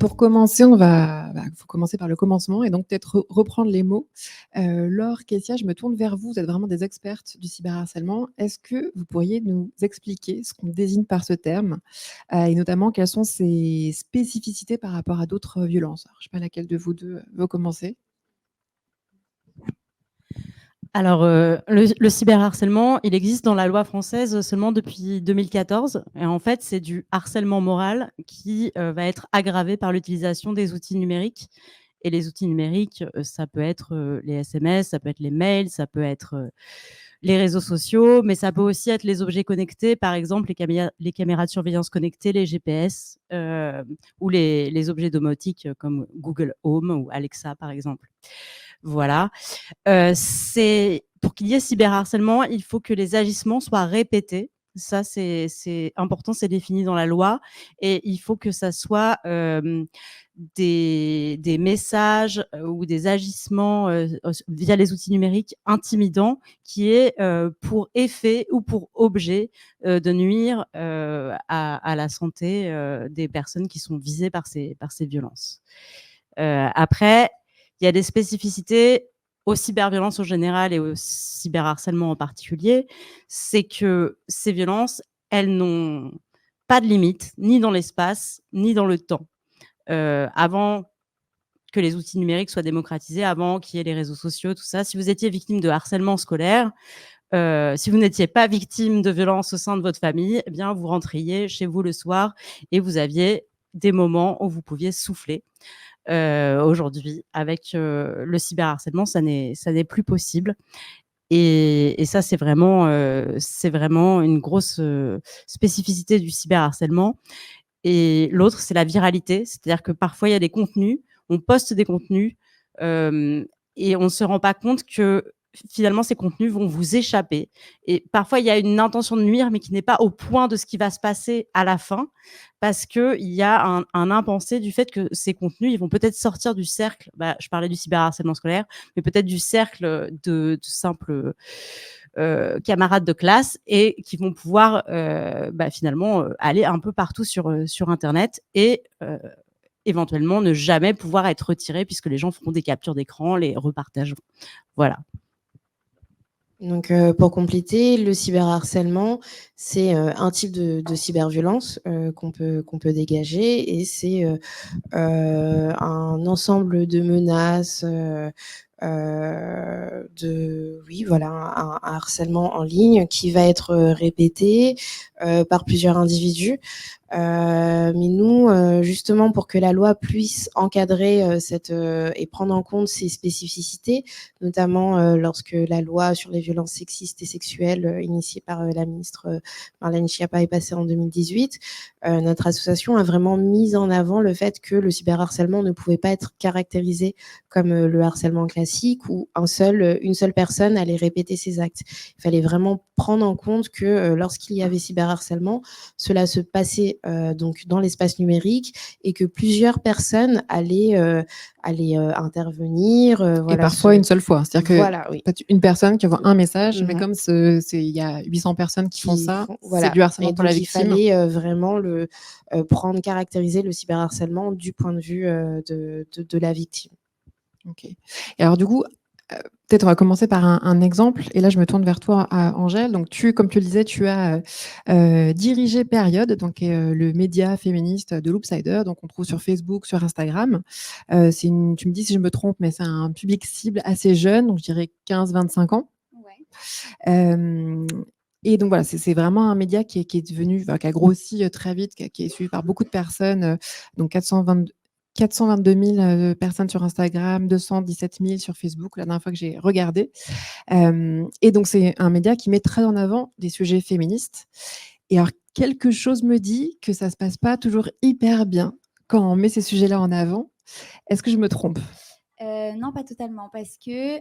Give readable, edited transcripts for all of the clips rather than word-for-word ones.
Pour commencer, faut commencer par le commencement et donc peut-être reprendre les mots. Laure, Kessia, je me tourne vers vous. Vous êtes vraiment des expertes du cyberharcèlement. Est-ce que vous pourriez nous expliquer ce qu'on désigne par ce terme et notamment quelles sont ses spécificités par rapport à d'autres violences? Alors, je ne sais pas laquelle de vous deux veut commencer. Alors, le cyberharcèlement, il existe dans la loi française seulement depuis 2014. Et en fait, c'est du harcèlement moral qui va être aggravé par l'utilisation des outils numériques. Et les outils numériques, ça peut être les SMS, ça peut être les mails, ça peut être les réseaux sociaux, mais ça peut aussi être les objets connectés, par exemple les caméras de surveillance connectées, les GPS, ou les objets domotiques comme Google Home ou Alexa, par exemple. Voilà. Pour qu'il y ait cyberharcèlement, il faut que les agissements soient répétés. Ça, c'est important, c'est défini dans la loi. Et il faut que ça soit des messages ou des agissements via les outils numériques intimidants qui aient pour effet ou pour objet de nuire à la santé des personnes qui sont visées par ces violences. Après, il y a des spécificités aux cyberviolences en général et au cyberharcèlement en particulier, c'est que ces violences, elles n'ont pas de limite, ni dans l'espace, ni dans le temps. Avant que les outils numériques soient démocratisés, avant qu'il y ait les réseaux sociaux, tout ça, si vous étiez victime de harcèlement scolaire, si vous n'étiez pas victime de violences au sein de votre famille, eh bien, vous rentriez chez vous le soir et vous aviez des moments où vous pouviez souffler. Aujourd'hui, avec le cyberharcèlement, ça n'est plus possible. Et ça, c'est vraiment une grosse spécificité du cyberharcèlement. Et l'autre, c'est la viralité. C'est-à-dire que parfois, il y a des contenus, on poste des contenus et on ne se rend pas compte que finalement, ces contenus vont vous échapper. Et parfois, il y a une intention de nuire, mais qui n'est pas au point de ce qui va se passer à la fin, parce qu'il y a un impensé du fait que ces contenus, ils vont peut-être sortir du cercle, je parlais du cyberharcèlement scolaire, mais peut-être du cercle de simples camarades de classe et qui vont pouvoir finalement aller un peu partout sur Internet et éventuellement ne jamais pouvoir être retirés puisque les gens feront des captures d'écran, les repartageront. Voilà. Donc, pour compléter, le cyberharcèlement, c'est un type de cyberviolence qu'on peut dégager, et c'est un ensemble de menaces, un harcèlement en ligne qui va être répété par plusieurs individus. Mais nous, justement, pour que la loi puisse encadrer et prendre en compte ces spécificités, notamment lorsque la loi sur les violences sexistes et sexuelles, initiée par la ministre Marlène Schiappa, est passée en 2018, notre association a vraiment mis en avant le fait que le cyberharcèlement ne pouvait pas être caractérisé comme le harcèlement classique où une seule personne allait répéter ses actes. Il fallait vraiment prendre en compte que lorsqu'il y avait cyberharcèlement, cela se passait donc dans l'espace numérique et que plusieurs personnes allaient intervenir. Et parfois une seule fois. C'est-à-dire que peut-être une personne qui envoie un message, mais comme il y a 800 personnes qui font ça, c'est du harcèlement pour la victime. Il fallait vraiment caractériser le cyberharcèlement du point de vue de la victime. Ok. Et alors du coup, peut-être on va commencer par un exemple. Et là, je me tourne vers toi, Angèle. Donc, comme tu le disais, tu as dirigé Période, donc le média féministe de Loopsider. Donc, on trouve sur Facebook, sur Instagram. Tu me dis si je me trompe, mais c'est un public cible assez jeune, donc je dirais 15-25 ans. Ouais. Et donc voilà, c'est vraiment un média qui est devenu, qui a grossi très vite, qui est suivi par beaucoup de personnes. Donc 422 000 personnes sur Instagram, 217 000 sur Facebook, la dernière fois que j'ai regardé. Et donc, c'est un média qui met très en avant des sujets féministes. Et alors, quelque chose me dit que ça ne se passe pas toujours hyper bien quand on met ces sujets-là en avant. Est-ce que je me trompe ? Non, pas totalement, parce que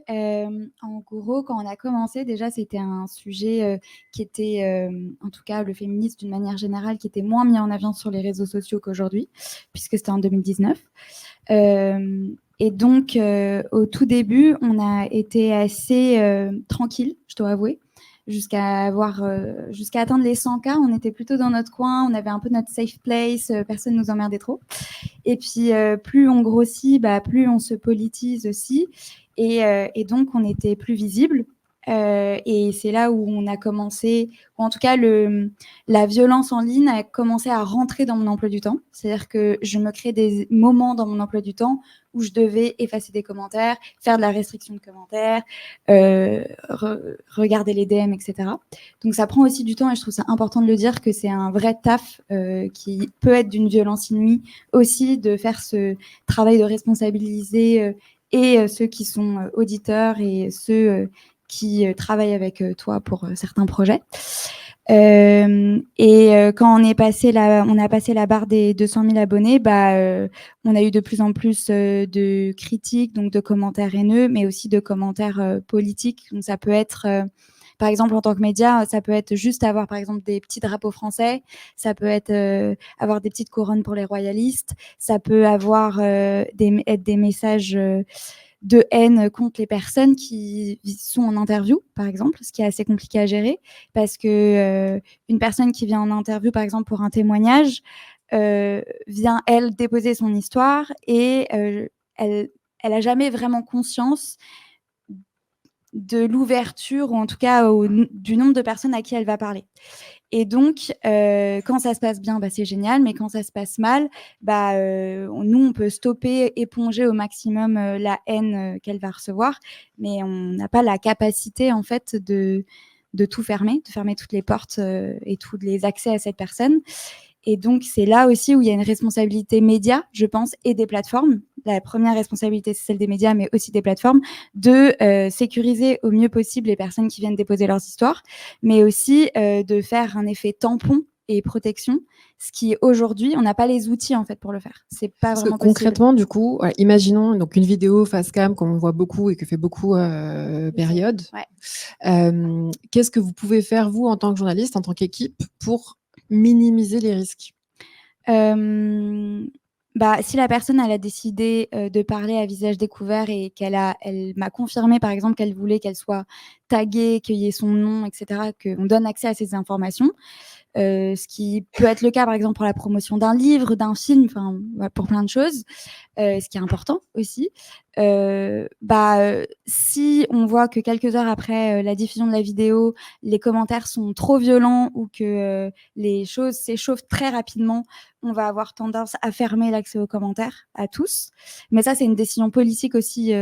en gros, quand on a commencé, déjà, c'était un sujet qui était, en tout cas, le féminisme d'une manière générale, qui était moins mis en avant sur les réseaux sociaux qu'aujourd'hui, puisque c'était en 2019. Et donc, au tout début, on a été assez tranquille, je dois avouer, jusqu'à atteindre les 100 cas. On était plutôt dans notre coin, on avait un peu notre safe place, personne nous emmerdait trop. Et puis, plus on grossit, plus on se politise aussi. Et donc, on était plus visible. Et c'est là où on a commencé, ou en tout cas, la violence en ligne a commencé à rentrer dans mon emploi du temps. C'est-à-dire que je me crée des moments dans mon emploi du temps où je devais effacer des commentaires, faire de la restriction de commentaires, regarder les DM, etc. Donc ça prend aussi du temps et je trouve ça important de le dire que c'est un vrai taf qui peut être d'une violence inouïe aussi, de faire ce travail de responsabiliser et ceux qui sont auditeurs et ceux qui travaillent avec toi pour certains projets. Quand on a passé la barre des 200 000 abonnés, on a eu de plus en plus de critiques, donc de commentaires haineux, mais aussi de commentaires politiques. Donc ça peut être, par exemple, en tant que média, ça peut être juste avoir, par exemple, des petits drapeaux français, ça peut être avoir des petites couronnes pour les royalistes, ça peut avoir être des messages de haine contre les personnes qui sont en interview, par exemple, ce qui est assez compliqué à gérer, parce que une personne qui vient en interview, par exemple, pour un témoignage, vient, elle, déposer son histoire et elle a jamais vraiment conscience de l'ouverture, ou en tout cas du nombre de personnes à qui elle va parler. Et donc, quand ça se passe bien, c'est génial, mais quand ça se passe mal, nous, on peut stopper, éponger au maximum la haine qu'elle va recevoir, mais on n'a pas la capacité, en fait, de tout fermer, de fermer toutes les portes et tous les accès à cette personne. Et donc, c'est là aussi où il y a une responsabilité média, je pense, et des plateformes. La première responsabilité, c'est celle des médias, mais aussi des plateformes, de sécuriser au mieux possible les personnes qui viennent déposer leurs histoires, mais aussi de faire un effet tampon et protection, ce qui aujourd'hui, on n'a pas les outils en fait pour le faire. C'est pas Parce que vraiment possible. concrètement, du coup, imaginons donc une vidéo face cam comme on voit beaucoup et que fait beaucoup Période. Ouais. Qu'est-ce que vous pouvez faire, vous, en tant que journaliste, en tant qu'équipe, pour minimiser les risques? Si la personne elle a décidé de parler à visage découvert et elle m'a confirmé par exemple qu'elle voulait qu'elle soit taguée, qu'il y ait son nom, etc., qu'on donne accès à ces informations, ce qui peut être le cas par exemple pour la promotion d'un livre, d'un film, pour plein de choses, ce qui est important aussi. Si on voit que quelques heures après la diffusion de la vidéo, les commentaires sont trop violents ou que les choses s'échauffent très rapidement, on va avoir tendance à fermer l'accès aux commentaires à tous. Mais ça, c'est une décision politique aussi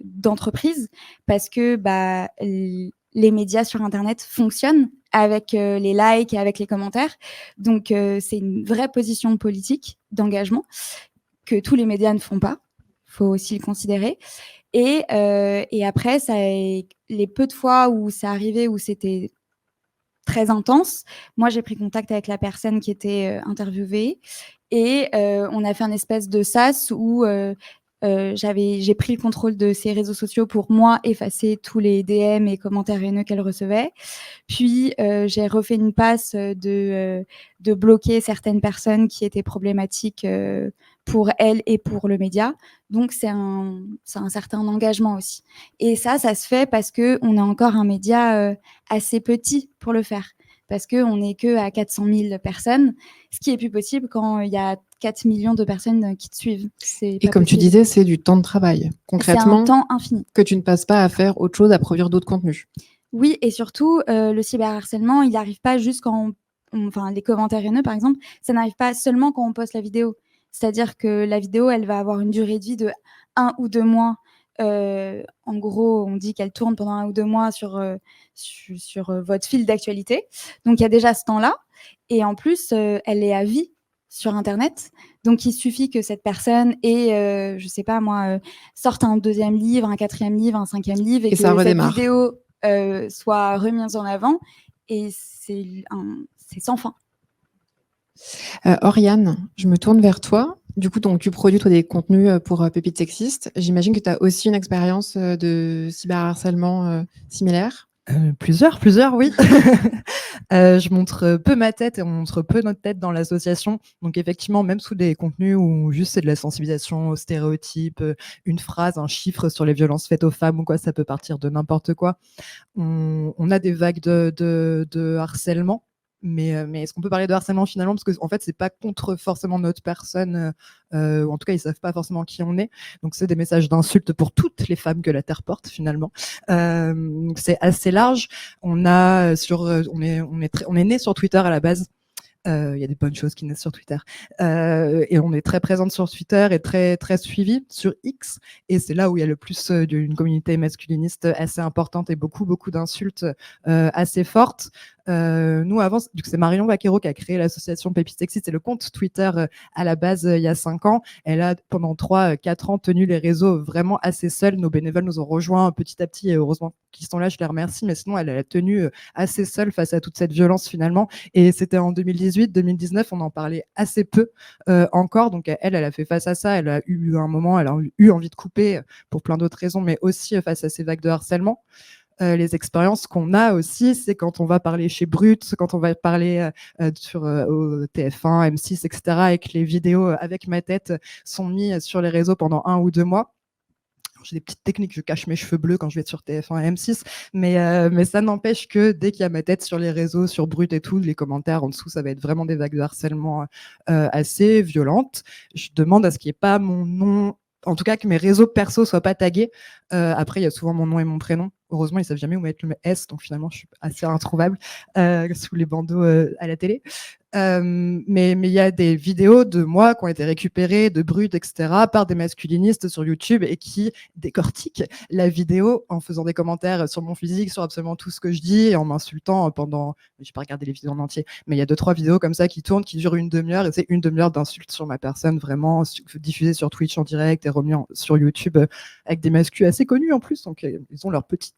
d'entreprise, parce que les médias sur Internet fonctionnent avec les likes et avec les commentaires. Donc, c'est une vraie position politique d'engagement que tous les médias ne font pas. Il faut aussi le considérer. Et après, les peu de fois où ça arrivait, où c'était très intense, moi, j'ai pris contact avec la personne qui était interviewée et on a fait un espèce de sas où j'ai pris le contrôle de ses réseaux sociaux pour moi effacer tous les DM et commentaires haineux qu'elle recevait. Puis j'ai refait une passe de bloquer certaines personnes qui étaient problématiques pour elle et pour le média. Donc c'est un certain engagement aussi. Et ça se fait parce qu'on a encore un média assez petit pour le faire. Parce qu'on n'est que à 400 000 personnes, ce qui est plus possible quand il y a 4 millions de personnes qui te suivent. Et comme tu disais, c'est du temps de travail, concrètement. C'est un temps infini. Que tu ne passes pas à faire autre chose, à produire d'autres contenus. Oui, et surtout, le cyberharcèlement, il n'arrive pas juste quand les commentaires haineux, par exemple, ça n'arrive pas seulement quand on poste la vidéo. C'est-à-dire que la vidéo, elle va avoir une durée de vie de 1 ou 2 mois. En gros, on dit qu'elle tourne pendant 1 ou 2 mois sur votre fil d'actualité. Donc, il y a déjà ce temps-là. Et en plus, elle est à vie sur Internet. Donc, il suffit que cette personne ait, je sais pas moi, sorte un 2e livre, un 4e livre, un 5e livre, et que ça cette vidéo soit remise en avant. Et c'est sans fin. Oriane, je me tourne vers toi. Du coup, donc, tu produis toi, des contenus pour Pépites Sexistes. J'imagine que tu as aussi une expérience de cyberharcèlement similaire. Plusieurs, oui. Je montre peu ma tête et on montre peu notre tête dans l'association. Donc effectivement, même sous des contenus où juste c'est de la sensibilisation aux stéréotypes, une phrase, un chiffre sur les violences faites aux femmes ou quoi, ça peut partir de n'importe quoi. On a des vagues de harcèlement. Mais est-ce qu'on peut parler de harcèlement finalement? Parce qu'en fait, c'est pas contre forcément notre personne, ou en tout cas, ils savent pas forcément qui on est. Donc, c'est des messages d'insultes pour toutes les femmes que la Terre porte finalement. Donc, c'est assez large. On est né sur Twitter à la base. Il y a des bonnes choses qui naissent sur Twitter. Et on est très présente sur Twitter et très, très suivie sur X. Et c'est là où il y a le plus d'une communauté masculiniste assez importante et beaucoup, beaucoup d'insultes assez fortes. Nous, avant, c'est Marion Vaquero qui a créé l'association Pépite Sexy. C'est le compte Twitter à la base il y a 5 ans. Elle a, pendant 3-4 ans, tenu les réseaux vraiment assez seule. Nos bénévoles nous ont rejoints petit à petit et heureusement qu'ils sont là, je les remercie. Mais sinon, elle a tenu assez seule face à toute cette violence finalement. Et c'était en 2018-2019, on en parlait assez peu encore. Donc elle a fait face à ça. Elle a eu un moment, elle a eu envie de couper pour plein d'autres raisons, mais aussi face à ces vagues de harcèlement. Les expériences qu'on a aussi, c'est quand on va parler chez Brut, quand on va parler au TF1, M6, etc., et que les vidéos avec ma tête sont mises sur les réseaux pendant 1 ou 2 mois. J'ai des petites techniques, je cache mes cheveux bleus quand je vais sur TF1 et M6, mais ça n'empêche que dès qu'il y a ma tête sur les réseaux, sur Brut et tout, les commentaires en dessous, ça va être vraiment des vagues de harcèlement assez violentes. Je demande à ce qu'il n'y ait pas mon nom, en tout cas que mes réseaux perso soient pas tagués. Après, il y a souvent mon nom et mon prénom. Heureusement, ils savent jamais où mettre le S, donc finalement, je suis assez introuvable sous les bandeaux à la télé. Mais il y a des vidéos de moi qui ont été récupérées de Brut, etc., par des masculinistes sur YouTube et qui décortiquent la vidéo en faisant des commentaires sur mon physique, sur absolument tout ce que je dis et en m'insultant pendant. Je n'ai pas regardé les vidéos en entier, mais il y a 2-3 vidéos comme ça qui tournent, qui durent 1/2 heure et c'est 1/2 heure d'insultes sur ma personne, vraiment diffusées sur Twitch en direct et remis sur YouTube avec des masculins assez connus en plus. Donc ils ont leur petit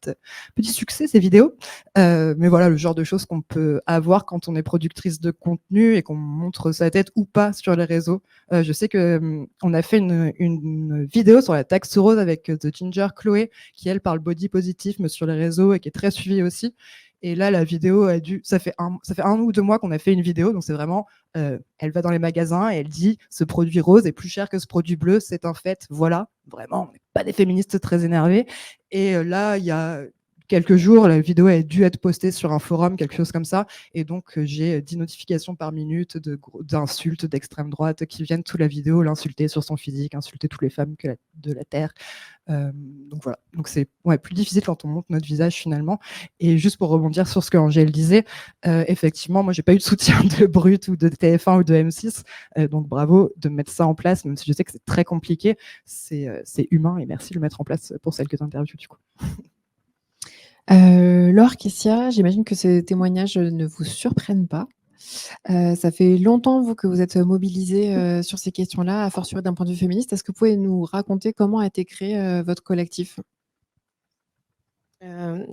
succès, ces vidéos. Mais voilà, le genre de choses qu'on peut avoir quand on est productrice de contenu et qu'on montre sa tête ou pas sur les réseaux. Je sais qu'on a fait une vidéo sur la taxe rose avec The Ginger Chloé, qui elle parle body positive sur les réseaux et qui est très suivie aussi. Et là, la vidéo ça fait 1 ou 2 mois qu'on a fait une vidéo, donc c'est vraiment, elle va dans les magasins et elle dit ce produit rose est plus cher que ce produit bleu, c'est un fait, voilà, vraiment, on n'est pas des féministes très énervées. Et là, il y a quelques jours, la vidéo a dû être postée sur un forum, quelque chose comme ça, et donc j'ai 10 notifications par minute d'insultes d'extrême droite qui viennent sous la vidéo l'insulter sur son physique, insulter toutes les femmes de la Terre. Donc voilà, donc c'est plus difficile quand on montre notre visage finalement. Et juste pour rebondir sur ce que Angèle disait, effectivement, moi j'ai pas eu de soutien de Brut ou de TF1 ou de M6, donc bravo de mettre ça en place, même si je sais que c'est très compliqué, c'est humain et merci de le mettre en place pour celles que tu interviews du coup. Laure, Kessia, j'imagine que ces témoignages ne vous surprennent pas. Ça fait longtemps, vous, que vous êtes mobilisés sur ces questions-là, à fortiori d'un point de vue féministe. Est-ce que vous pouvez nous raconter comment a été créé votre collectif?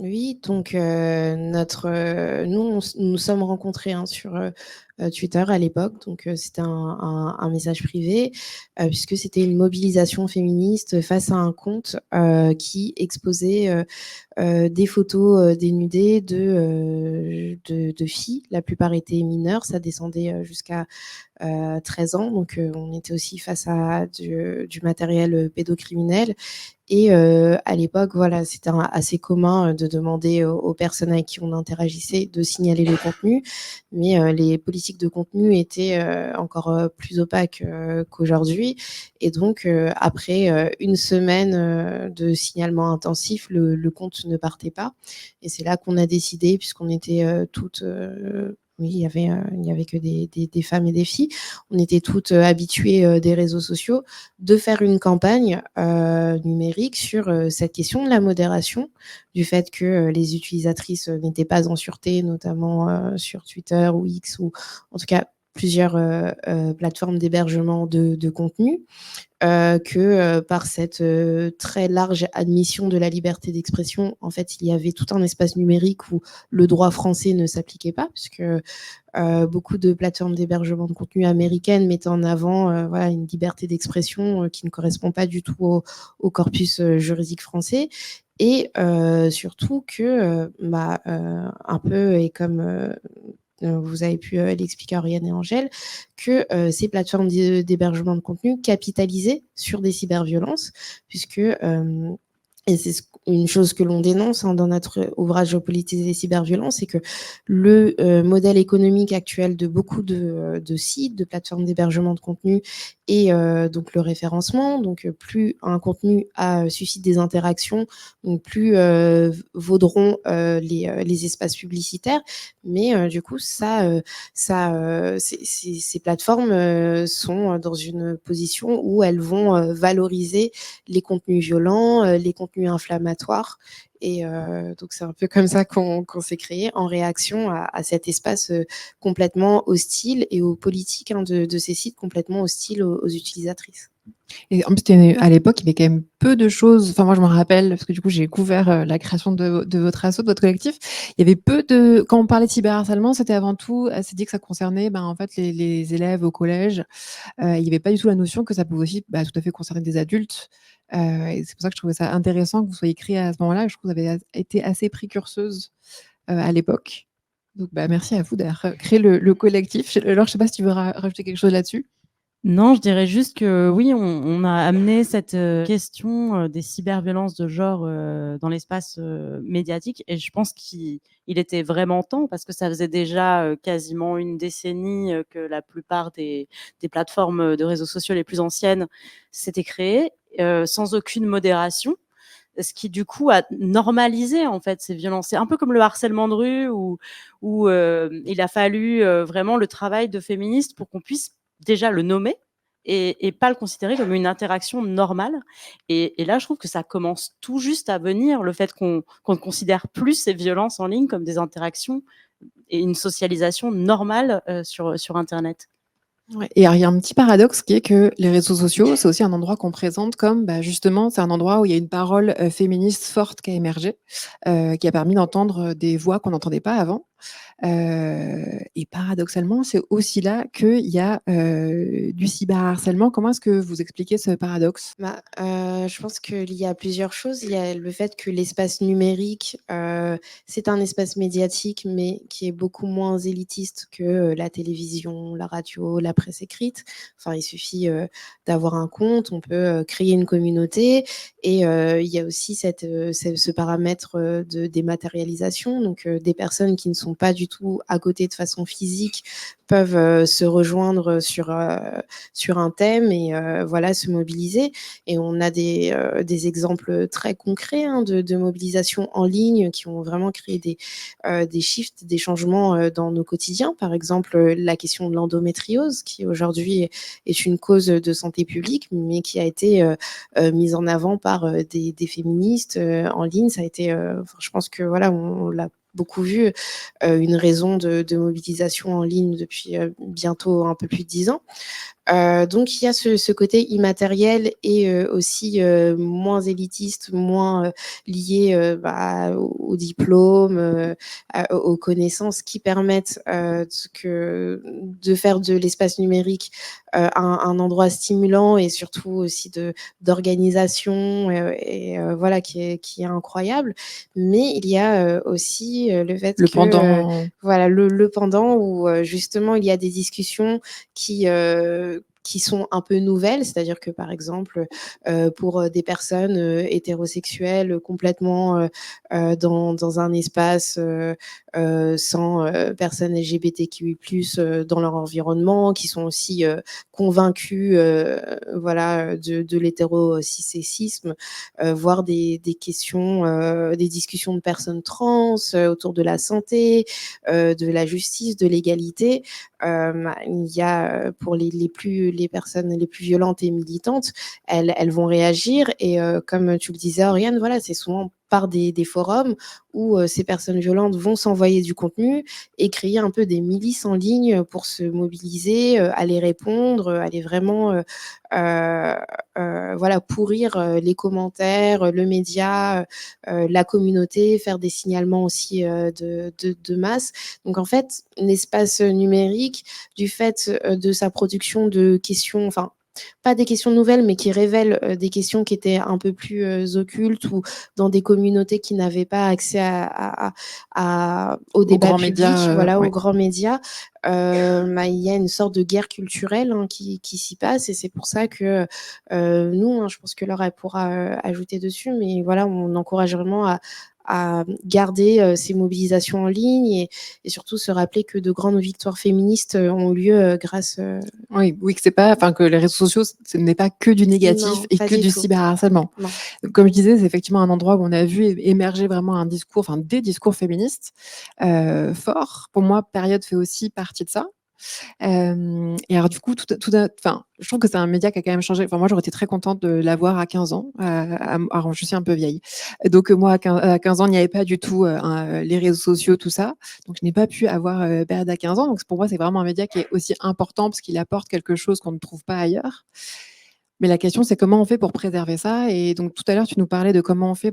Oui, donc nous nous sommes rencontrés sur Twitter à l'époque, donc c'était un message privé, puisque c'était une mobilisation féministe face à un compte qui exposait des photos dénudées de filles. La plupart étaient mineures, ça descendait jusqu'à 13 ans, donc on était aussi face à du matériel pédocriminel. Et à l'époque, voilà, c'était assez commun de demander aux personnes avec qui on interagissait de signaler le contenu, mais les politiques de contenu étaient encore plus opaques qu'aujourd'hui. Et donc, après 1 semaine de signalement intensif, le compte ne partait pas. Et c'est là qu'on a décidé, puisqu'on était toutes... oui, il y avait que des femmes et des filles. On était toutes habituées des réseaux sociaux, de faire une campagne numérique sur cette question de la modération, du fait que les utilisatrices n'étaient pas en sûreté, notamment sur Twitter ou X, ou en tout cas plusieurs plateformes d'hébergement de contenu. Que par cette très large admission de la liberté d'expression, en fait, il y avait tout un espace numérique où le droit français ne s'appliquait pas, puisque beaucoup de plateformes d'hébergement de contenu américaines mettent en avant voilà, une liberté d'expression qui ne correspond pas du tout au corpus juridique français. et surtout que, un peu et comme vous avez pu l'expliquer Oriane et Angèle, que ces plateformes d'hébergement de contenu capitalisaient sur des cyberviolences, puisque et c'est une chose que l'on dénonce dans notre ouvrage Géopolitiser les cyberviolences, c'est que le modèle économique actuel de beaucoup de sites, de plateformes d'hébergement de contenu et donc le référencement, donc plus un contenu suscite des interactions, donc plus vaudront les espaces publicitaires, mais du coup ces plateformes sont dans une position où elles vont valoriser les contenus violents, les contenus inflammatoires. Et donc c'est un peu comme ça qu'on s'est créé en réaction à cet espace complètement hostile et aux politiques de ces sites complètement hostiles aux utilisatrices. Et en plus, à l'époque, il y avait quand même peu de choses. Enfin, moi, je me rappelle, parce que du coup, j'ai couvert la création de votre asso, de votre collectif. Il y avait peu de. Quand on parlait de cyberharcèlement, c'était avant tout, c'est dit que ça concernait en fait, les élèves au collège. Il n'y avait pas du tout la notion que ça pouvait aussi tout à fait concerner des adultes. Et c'est pour ça que je trouvais ça intéressant que vous soyez créé à ce moment-là. Je trouve que vous avez été assez précurseuse à l'époque. Donc, merci à vous d'avoir créé le collectif. Alors, je ne sais pas si tu veux rajouter quelque chose là-dessus. Non, je dirais juste que oui, on a amené cette question des cyberviolences de genre dans l'espace médiatique, et je pense qu'il était vraiment temps, parce que ça faisait déjà quasiment une décennie que la plupart des plateformes de réseaux sociaux les plus anciennes s'étaient créées sans aucune modération. Ce qui du coup a normalisé en fait ces violences. C'est un peu comme le harcèlement de rue où il a fallu vraiment le travail de féministes pour qu'on puisse déjà le nommer et pas le considérer comme une interaction normale. Et là, je trouve que ça commence tout juste à venir, le fait qu'on ne considère plus ces violences en ligne comme des interactions et une socialisation normale sur Internet. Ouais. Et alors, il y a un petit paradoxe qui est que les réseaux sociaux, c'est aussi un endroit qu'on présente comme, justement, c'est un endroit où il y a une parole féministe forte qui a émergé, qui a permis d'entendre des voix qu'on n'entendait pas avant. Et paradoxalement, c'est aussi là qu'il y a du cyberharcèlement. Comment est-ce que vous expliquez ce paradoxe? Je pense qu'il y a plusieurs choses. Il y a le fait que l'espace numérique, c'est un espace médiatique, mais qui est beaucoup moins élitiste que la télévision, la radio, la presse écrite. Enfin, il suffit d'avoir un compte, on peut créer une communauté, et il y a aussi ce paramètre de dématérialisation. Donc, des personnes qui ne sont pas du tout à côté de façon physique peuvent se rejoindre sur un thème et voilà, se mobiliser. Et on a des exemples très concrets de mobilisation en ligne qui ont vraiment créé des shifts, des changements dans nos quotidiens. Par exemple, la question de l'endométriose, qui aujourd'hui est une cause de santé publique, mais qui a été mise en avant par des féministes en ligne. Ça a été, je pense que voilà, on l'a beaucoup vu, une raison de mobilisation en ligne depuis bientôt un peu plus de 10 ans. Donc il y a ce côté immatériel et aussi moins élitiste, moins lié au diplôme, aux connaissances qui permettent de faire de l'espace numérique un endroit stimulant et surtout aussi d'organisation et voilà, qui est incroyable. Mais il y a aussi le fait Le que pendant. voilà, le pendant où justement il y a des discussions qui sont un peu nouvelles, c'est-à-dire que par exemple pour des personnes hétérosexuelles complètement dans un espace sans personnes LGBTQI+, dans leur environnement, qui sont aussi convaincus voilà, de l'hétérocisme, voire des questions, des discussions de personnes trans autour de la santé, de la justice, de l'égalité. Il y a pour les personnes les plus violentes et militantes, elles vont réagir et comme tu le disais Oriane, voilà, c'est souvent par des forums où ces personnes violentes vont s'envoyer du contenu et créer un peu des milices en ligne pour se mobiliser, aller répondre, aller vraiment voilà, pourrir les commentaires, le média, la communauté, faire des signalements aussi de masse. Donc en fait, l'espace numérique, du fait de sa production de questions, enfin pas des questions nouvelles, mais qui révèlent des questions qui étaient un peu plus occultes ou dans des communautés qui n'avaient pas accès au débat grands public, médias, voilà, ouais. aux grands médias. Il y a une sorte de guerre culturelle qui s'y passe, et c'est pour ça que nous, je pense que Laure elle pourra ajouter dessus, mais voilà, on encourage vraiment à garder ces mobilisations en ligne et surtout se rappeler que de grandes victoires féministes ont lieu grâce. Oui, que c'est pas, enfin, que les réseaux sociaux, ce n'est pas que du négatif Non, et pas que du du tout. cyberharcèlement. Non. Comme je disais, c'est effectivement un endroit où on a vu émerger vraiment un discours, enfin des discours féministes forts. Pour moi, Période fait aussi partie de ça. Et alors du coup, enfin, je trouve que c'est un média qui a quand même changé. Enfin, moi, j'aurais été très contente de l'avoir à 15 ans. Alors, je suis un peu vieille. Donc, moi, à 15 ans, il n'y avait pas du tout les réseaux sociaux, tout ça. Donc, je n'ai pas pu avoir Période à 15 ans. Donc, pour moi, c'est vraiment un média qui est aussi important parce qu'il apporte quelque chose qu'on ne trouve pas ailleurs. Mais la question, c'est comment on fait pour préserver ça? Et donc, tout à l'heure, tu nous parlais de comment on fait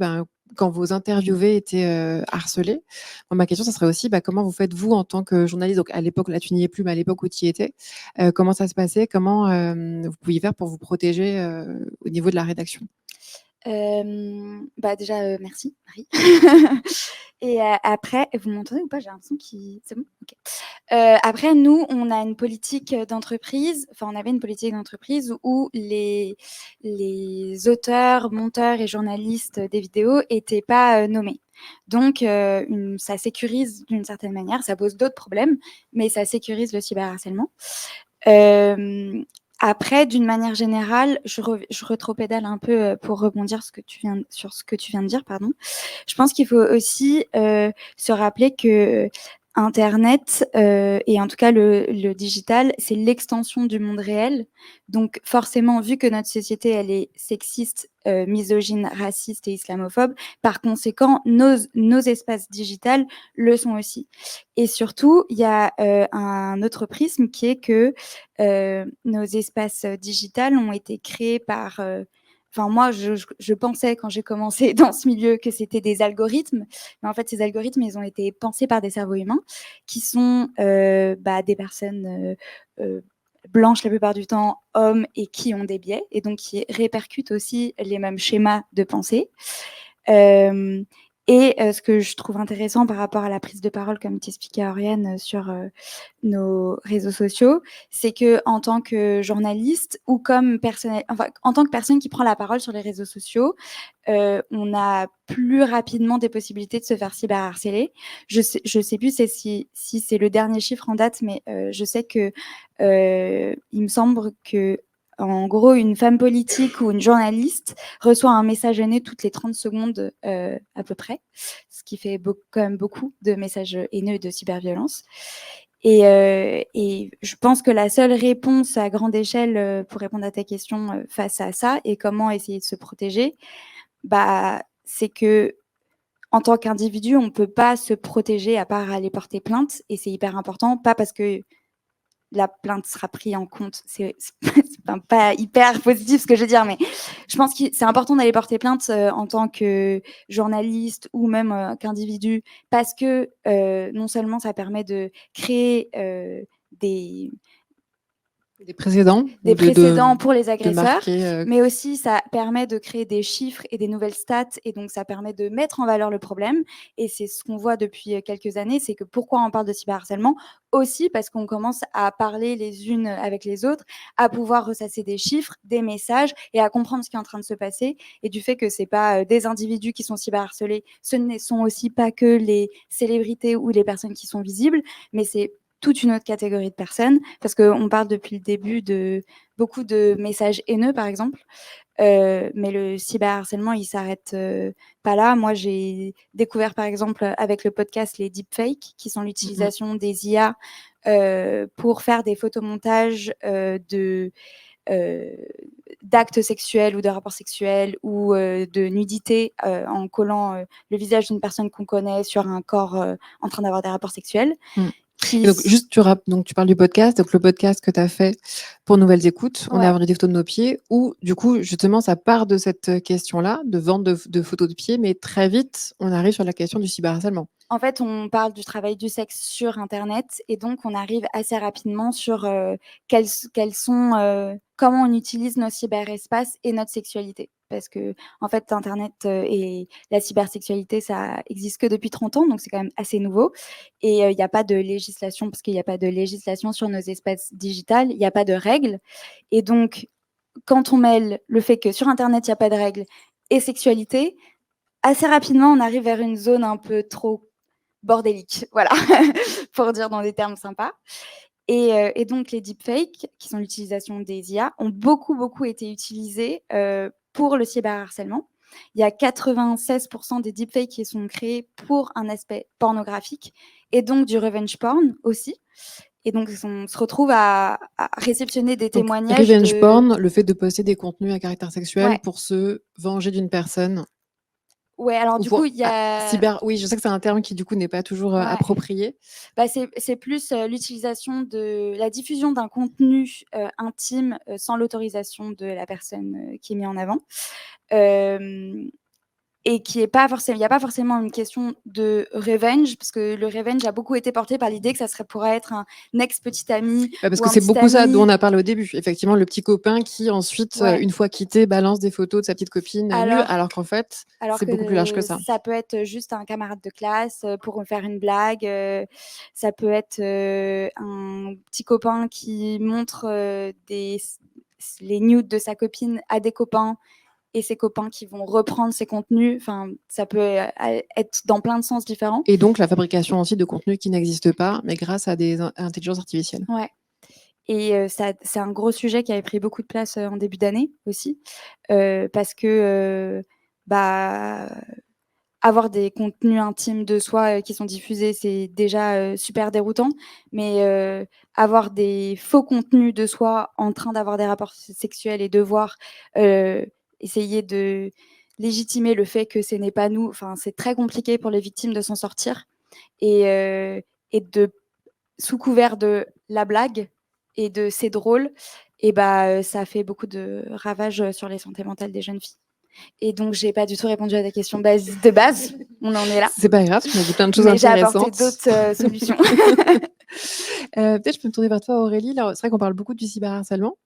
quand vos interviewés étaient harcelés. Bon, ma question, ça serait aussi comment vous faites, vous, en tant que journaliste? Donc, à l'époque, là, tu n'y es plus, mais à l'époque où tu y étais, comment ça se passait? Comment vous pouviez faire pour vous protéger au niveau de la rédaction? Déjà, merci Marie. Et après, vous m'entendez ou pas? J'ai l'impression c'est bon? OK. Après, nous, on a une politique d'entreprise, enfin, on avait une politique d'entreprise où les auteurs, monteurs et journalistes des vidéos étaient pas nommés. Donc, ça sécurise d'une certaine manière, ça pose d'autres problèmes, mais ça sécurise le cyberharcèlement. Après, d'une manière générale, je rétropédale un peu pour rebondir sur ce que tu viens de dire, pardon. Je pense qu'il faut aussi se rappeler que Internet et en tout cas le digital, c'est l'extension du monde réel. Donc forcément, vu que notre société, elle est sexiste, misogyne, raciste et islamophobe, par conséquent, nos espaces digitales le sont aussi. Et surtout, il y a un autre prisme qui est que nos espaces digitales ont été créés par... Enfin, moi, je pensais quand j'ai commencé dans ce milieu que c'était des algorithmes, mais en fait, ces algorithmes, ils ont été pensés par des cerveaux humains qui sont des personnes blanches la plupart du temps, hommes, et qui ont des biais, et donc qui répercutent aussi les mêmes schémas de pensée. Ce que je trouve intéressant par rapport à la prise de parole, comme t'expliquais Oriane, sur nos réseaux sociaux, c'est que en tant que journaliste ou en tant que personne qui prend la parole sur les réseaux sociaux, on a plus rapidement des possibilités de se faire cyberharceler. Je sais plus si c'est le dernier chiffre en date, mais je sais que il me semble que en gros, une femme politique ou une journaliste reçoit un message haineux toutes les 30 secondes à peu près, ce qui fait quand même beaucoup de messages haineux et de cyberviolence. Et je pense que la seule réponse à grande échelle pour répondre à ta question face à ça et comment essayer de se protéger, c'est que en tant qu'individu, on ne peut pas se protéger à part aller porter plainte, et c'est hyper important, pas parce que la plainte sera prise en compte. C'est pas hyper positif ce que je veux dire, mais je pense que c'est important d'aller porter plainte en tant que journaliste ou même qu'individu, parce que non seulement ça permet de créer des précédents pour les agresseurs, marquer, mais aussi ça permet de créer des chiffres et des nouvelles stats, et donc ça permet de mettre en valeur le problème. Et c'est ce qu'on voit depuis quelques années, c'est que pourquoi on parle de cyberharcèlement aussi, parce qu'on commence à parler les unes avec les autres, à pouvoir ressasser des chiffres, des messages, et à comprendre ce qui est en train de se passer, et du fait que c'est pas des individus qui sont cyberharcelés, ce ne sont aussi pas que les célébrités ou les personnes qui sont visibles, mais c'est toute une autre catégorie de personnes, parce qu'on parle depuis le début de beaucoup de messages haineux, par exemple, mais le cyberharcèlement, il s'arrête pas là. Moi, j'ai découvert, par exemple, avec le podcast, les deepfakes, qui sont l'utilisation des IA pour faire des photomontages d'actes sexuels ou de rapports sexuels ou de nudité en collant le visage d'une personne qu'on connaît sur un corps en train d'avoir des rapports sexuels. Et donc, juste, tu parles du podcast, donc le podcast que tu as fait pour Nouvelles Écoutes, on Ouais. a vendu des photos de nos pieds, où du coup, justement, ça part de cette question-là, de vente de photos de pieds, mais très vite, on arrive sur la question du cyberharcèlement. en fait, on parle du travail du sexe sur Internet et donc on arrive assez rapidement sur comment on utilise nos cyberespaces et notre sexualité. Parce que, en fait, Internet et la cybersexualité, ça existe que depuis 30 ans, donc c'est quand même assez nouveau. Et il n'y a pas de législation, parce qu'il n'y a pas de législation sur nos espaces digitales, il n'y a pas de règles. Et donc, quand on mêle le fait que sur Internet, il n'y a pas de règles et sexualité, assez rapidement, on arrive vers une zone un peu trop bordélique, voilà, pour dire dans des termes sympas. Et donc, les deepfakes, qui sont l'utilisation des IA, ont beaucoup été utilisés pour le cyberharcèlement. Il y a 96% des deepfakes qui sont créés pour un aspect pornographique et donc du revenge porn aussi. Et donc, on se retrouve à réceptionner des Donc, témoignages revenge porn, le fait de poster des contenus à caractère sexuel Ouais. pour se venger d'une personne. Ouais, alors Ou du pour- coup, il y a... oui, je sais que c'est un terme qui du coup n'est pas toujours Ouais. approprié. Bah, c'est plus l'utilisation de la diffusion d'un contenu intime sans l'autorisation de la personne qui est mise en avant. Et qui est pas forcément, il n'y a pas forcément une question de revenge, parce que le revenge a beaucoup été porté par l'idée que ça pourrait être un ex-petit ami. Parce ou que un c'est petit beaucoup ça ami. dont on a parlé au début. Effectivement, le petit copain qui ensuite, Ouais. une fois quitté, balance des photos de sa petite copine nue, alors qu'en fait, c'est beaucoup plus large que ça. Ça peut être juste un camarade de classe pour faire une blague. Ça peut être un petit copain qui montre les nudes de sa copine à des copains et ses copains qui vont reprendre ses contenus. Enfin, ça peut être dans plein de sens différents. Et donc, la fabrication aussi de contenus qui n'existent pas, mais grâce à des intelligences artificielles. Ouais. Et c'est un gros sujet qui avait pris beaucoup de place en début d'année aussi, parce que avoir des contenus intimes de soi qui sont diffusés, c'est déjà super déroutant, mais avoir des faux contenus de soi en train d'avoir des rapports sexuels et devoir essayer de légitimer le fait que ce n'est pas nous, enfin, c'est très compliqué pour les victimes de s'en sortir. Et sous couvert de la blague et de c'est drôle, et ça fait beaucoup de ravages sur les santé mentales des jeunes filles. Et donc, j'ai pas du tout répondu à ta question de base. On en est là. C'est pas grave, tu m'as dit plein de choses Mais j'ai intéressantes. apporté d'autres solutions. Peut-être je peux me tourner vers toi, Aurélie. C'est vrai qu'on parle beaucoup du cyberharcèlement,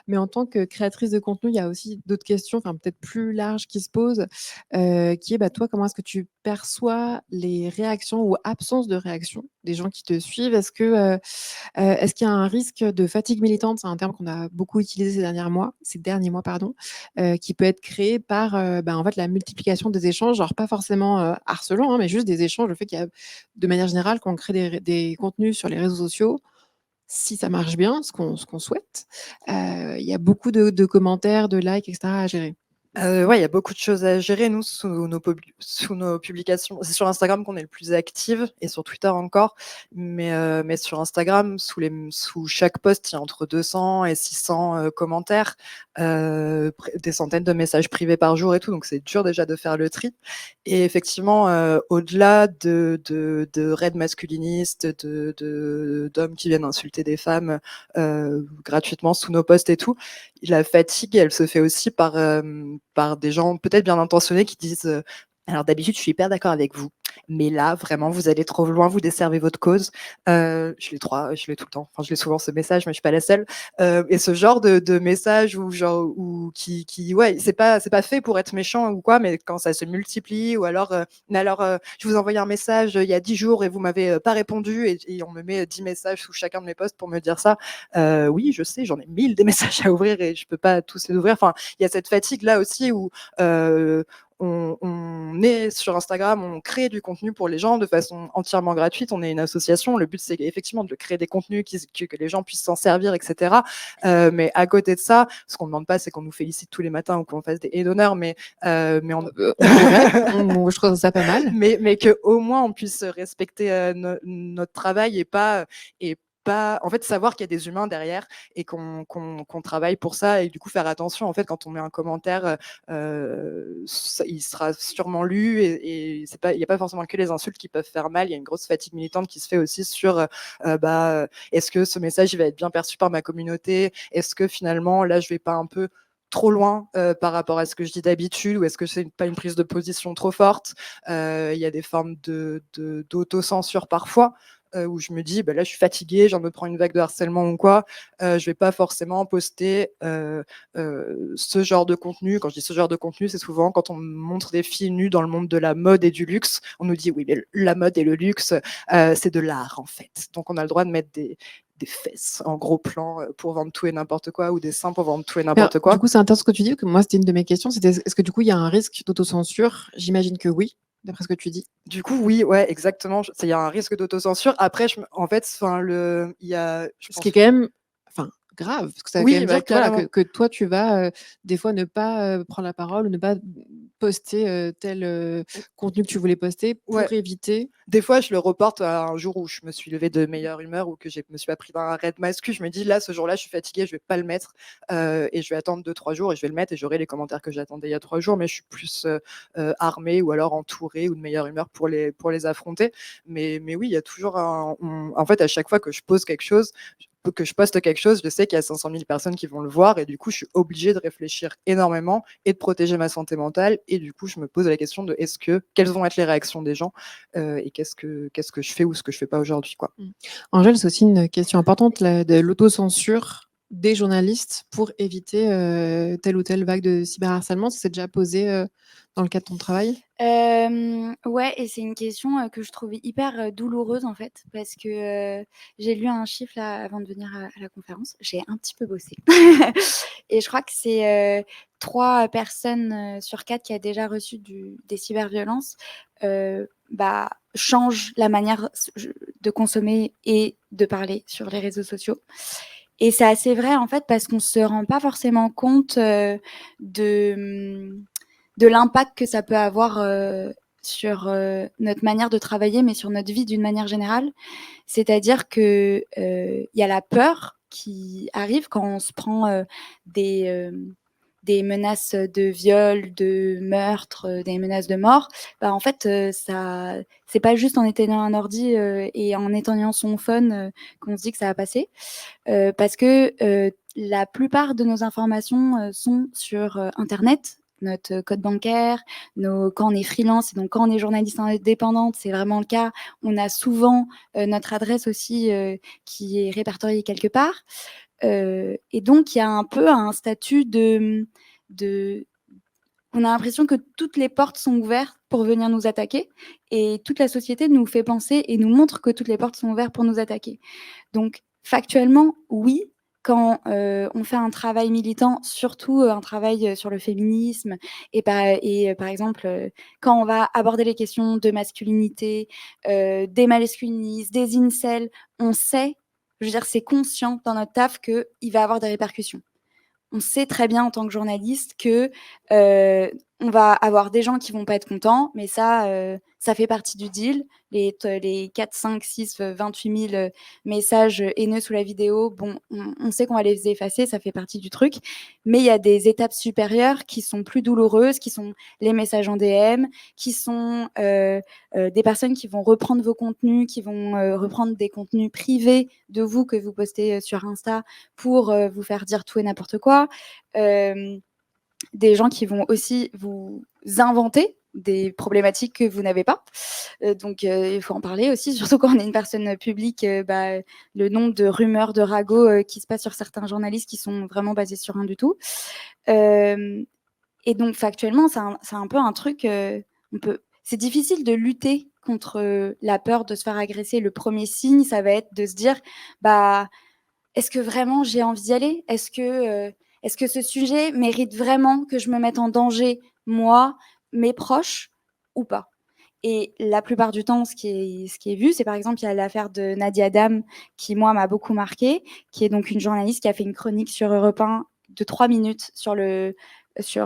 mais en tant que créatrice de contenu, il y a aussi d'autres questions, enfin peut-être plus larges, qui se posent, qui est, toi, comment est-ce que tu perçois les réactions ou absence de réaction des gens qui te suivent? Est-ce qu'il y a un risque de fatigue militante? C'est un terme qu'on a beaucoup utilisé ces derniers mois, pardon, qui peut être créé par en fait, la multiplication des échanges, genre pas forcément harcelants, mais juste des échanges, le fait qu'il y a, de manière générale, qu'on crée des contenus sur les réseaux sociaux, si ça marche bien, ce qu'on souhaite, il y a beaucoup de commentaires, de likes, etc. à gérer. Ouais, il y a beaucoup de choses à gérer. Nous, sous nos publications, c'est sur Instagram qu'on est le plus active et sur Twitter encore. Mais sur Instagram, sous chaque post, il y a entre 200 et 600 commentaires, des centaines de messages privés par jour et tout. Donc, c'est dur déjà de faire le tri. Et effectivement, au-delà de raids masculinistes, d'hommes qui viennent insulter des femmes gratuitement sous nos posts et tout, la fatigue, elle se fait aussi par des gens peut-être bien intentionnés qui disent alors d'habitude, je suis hyper d'accord avec vous, mais là, vraiment, vous allez trop loin, vous desservez votre cause. Je l'ai tout le temps. Enfin, je l'ai souvent ce message, mais je suis pas la seule. Et ce genre de message qui ouais, c'est pas fait pour être méchant ou quoi, mais quand ça se multiplie, ou alors, je vous ai envoyé un message il y a 10 jours et vous m'avez pas répondu, et on me met 10 messages sous chacun de mes posts pour me dire ça. Oui, je sais, j'en ai 1000 des messages à ouvrir et je peux pas tous les ouvrir. Enfin, il y a cette fatigue là aussi où on est sur Instagram, on crée du contenu pour les gens de façon entièrement gratuite. On est une association. Le but, c'est effectivement de créer des contenus que les gens puissent s'en servir, etc. Mais à côté de ça, ce qu'on ne demande pas, c'est qu'on nous félicite tous les matins ou qu'on fasse des haies d'honneur, mais on je trouve ça pas mal. Mais qu'au moins on puisse respecter notre travail et pas en fait savoir qu'il y a des humains derrière et qu'on travaille pour ça, et du coup faire attention en fait quand on met un commentaire, il sera sûrement lu, et c'est pas, il n'y a pas forcément que les insultes qui peuvent faire mal. Il y a une grosse fatigue militante qui se fait aussi sur est-ce que ce message il va être bien perçu par ma communauté, est-ce que finalement là je vais pas un peu trop loin par rapport à ce que je dis d'habitude, ou est-ce que c'est pas une prise de position trop forte? Il y a des formes d'autocensure parfois, où je me dis: «Bah, là, je suis fatiguée, je viens de me prendre une vague de harcèlement ou quoi, je vais pas forcément poster, ce genre de contenu». Quand je dis ce genre de contenu, c'est souvent quand on montre des filles nues dans le monde de la mode et du luxe, on nous dit: «Oui, mais la mode et le luxe, c'est de l'art, en fait». Donc on a le droit de mettre des fesses en gros plan, pour vendre tout et n'importe quoi, ou des seins pour vendre tout et Alors, n'importe du quoi. coup, c'est intéressant ce que tu dis, que moi, c'était une de mes questions, c'était est-ce que du coup, il y a un risque d'autocensure? J'imagine que oui, d'après ce que tu dis. Du coup, oui, ouais, exactement, il y a un risque d'autocensure. Après, en fait, enfin, il y a, je Ce qui est pense. quand même, enfin, grave, parce que ça veut quand Oui, même bah, dire que, voilà, carrément. que toi, tu vas des fois ne pas prendre la parole ou ne pas poster tel contenu que tu voulais poster Ouais. pour éviter. Des fois, je le reporte à un jour où je me suis levée de meilleure humeur, ou que je me suis pas pris d'un raid mascu. Je me dis: «Là, ce jour-là, je suis fatiguée, je vais pas le mettre, et je vais attendre 2-3 jours et je vais le mettre, et j'aurai les commentaires que j'attendais il y a 3 jours, mais je suis plus, armée, ou alors entourée, ou de meilleure humeur pour les affronter». Mais oui, il y a toujours en fait, à chaque fois que je pose quelque chose, que je poste quelque chose, je sais qu'il y a 500 000 personnes qui vont le voir, et du coup, je suis obligée de réfléchir énormément et de protéger ma santé mentale, et du coup, je me pose la question de quelles vont être les réactions des gens, et qu'est-ce que je fais ou ce que je fais pas aujourd'hui, quoi. Angèle, c'est aussi une question importante, de l'autocensure des journalistes pour éviter telle ou telle vague de cyberharcèlement. Ça s'est déjà posé dans le cadre de ton travail? Ouais, et c'est une question que je trouvais hyper douloureuse en fait, parce que j'ai lu un chiffre là avant de venir à la conférence. J'ai un petit peu bossé. Et je crois que c'est 3 personnes sur 4 qui a déjà reçu des cyberviolences, bah, changent la manière de consommer et de parler sur les réseaux sociaux. Et c'est assez vrai en fait, parce qu'on se rend pas forcément compte de l'impact que ça peut avoir sur notre manière de travailler, mais sur notre vie d'une manière générale. C'est-à-dire que il y a la peur qui arrive quand on se prend des menaces de viol, de meurtre, des menaces de mort. Bah, en fait, ça, c'est pas juste en éteignant un ordi et en éteignant son phone qu'on se dit que ça va passer. Parce que la plupart de nos informations sont sur Internet. Notre code bancaire, quand on est freelance, et donc quand on est journaliste indépendante, c'est vraiment le cas. On a souvent notre adresse aussi qui est répertoriée quelque part. Et donc, il y a un peu un statut de... On a l'impression que toutes les portes sont ouvertes pour venir nous attaquer, et toute la société nous fait penser et nous montre que toutes les portes sont ouvertes pour nous attaquer. Donc, factuellement, oui, quand on fait un travail militant, surtout un travail sur le féminisme, par exemple, quand on va aborder les questions de masculinité, des masculinistes, des incels, on sait, je veux dire, c'est conscient dans notre taf qu'il va avoir des répercussions. On sait très bien en tant que journaliste que on va avoir des gens qui vont pas être contents, mais ça fait partie du deal. Les 4, 5, 6, 28 000 messages haineux sous la vidéo, bon, on sait qu'on va les effacer, ça fait partie du truc. Mais il y a des étapes supérieures qui sont plus douloureuses, qui sont les messages en DM, qui sont des personnes qui vont reprendre vos contenus, qui vont reprendre des contenus privés de vous que vous postez sur Insta pour vous faire dire tout et n'importe quoi. Des gens qui vont aussi vous inventer des problématiques que vous n'avez pas. Donc, il faut en parler aussi, surtout quand on est une personne publique. Le nombre de rumeurs, de ragots qui se passent sur certains journalistes qui sont vraiment basés sur rien du tout. Et donc, factuellement, c'est un peu un truc... c'est difficile de lutter contre la peur de se faire agresser. Le premier signe, ça va être de se dire, est-ce que vraiment j'ai envie d'y aller ? Est-ce que ce sujet mérite vraiment que je me mette en danger, moi, mes proches, ou pas ? Et la plupart du temps, ce qui est vu, c'est par exemple, il y a l'affaire de Nadia Dam, qui, moi, m'a beaucoup marquée, qui est donc une journaliste qui a fait une chronique sur Europe 1 de 3 minutes sur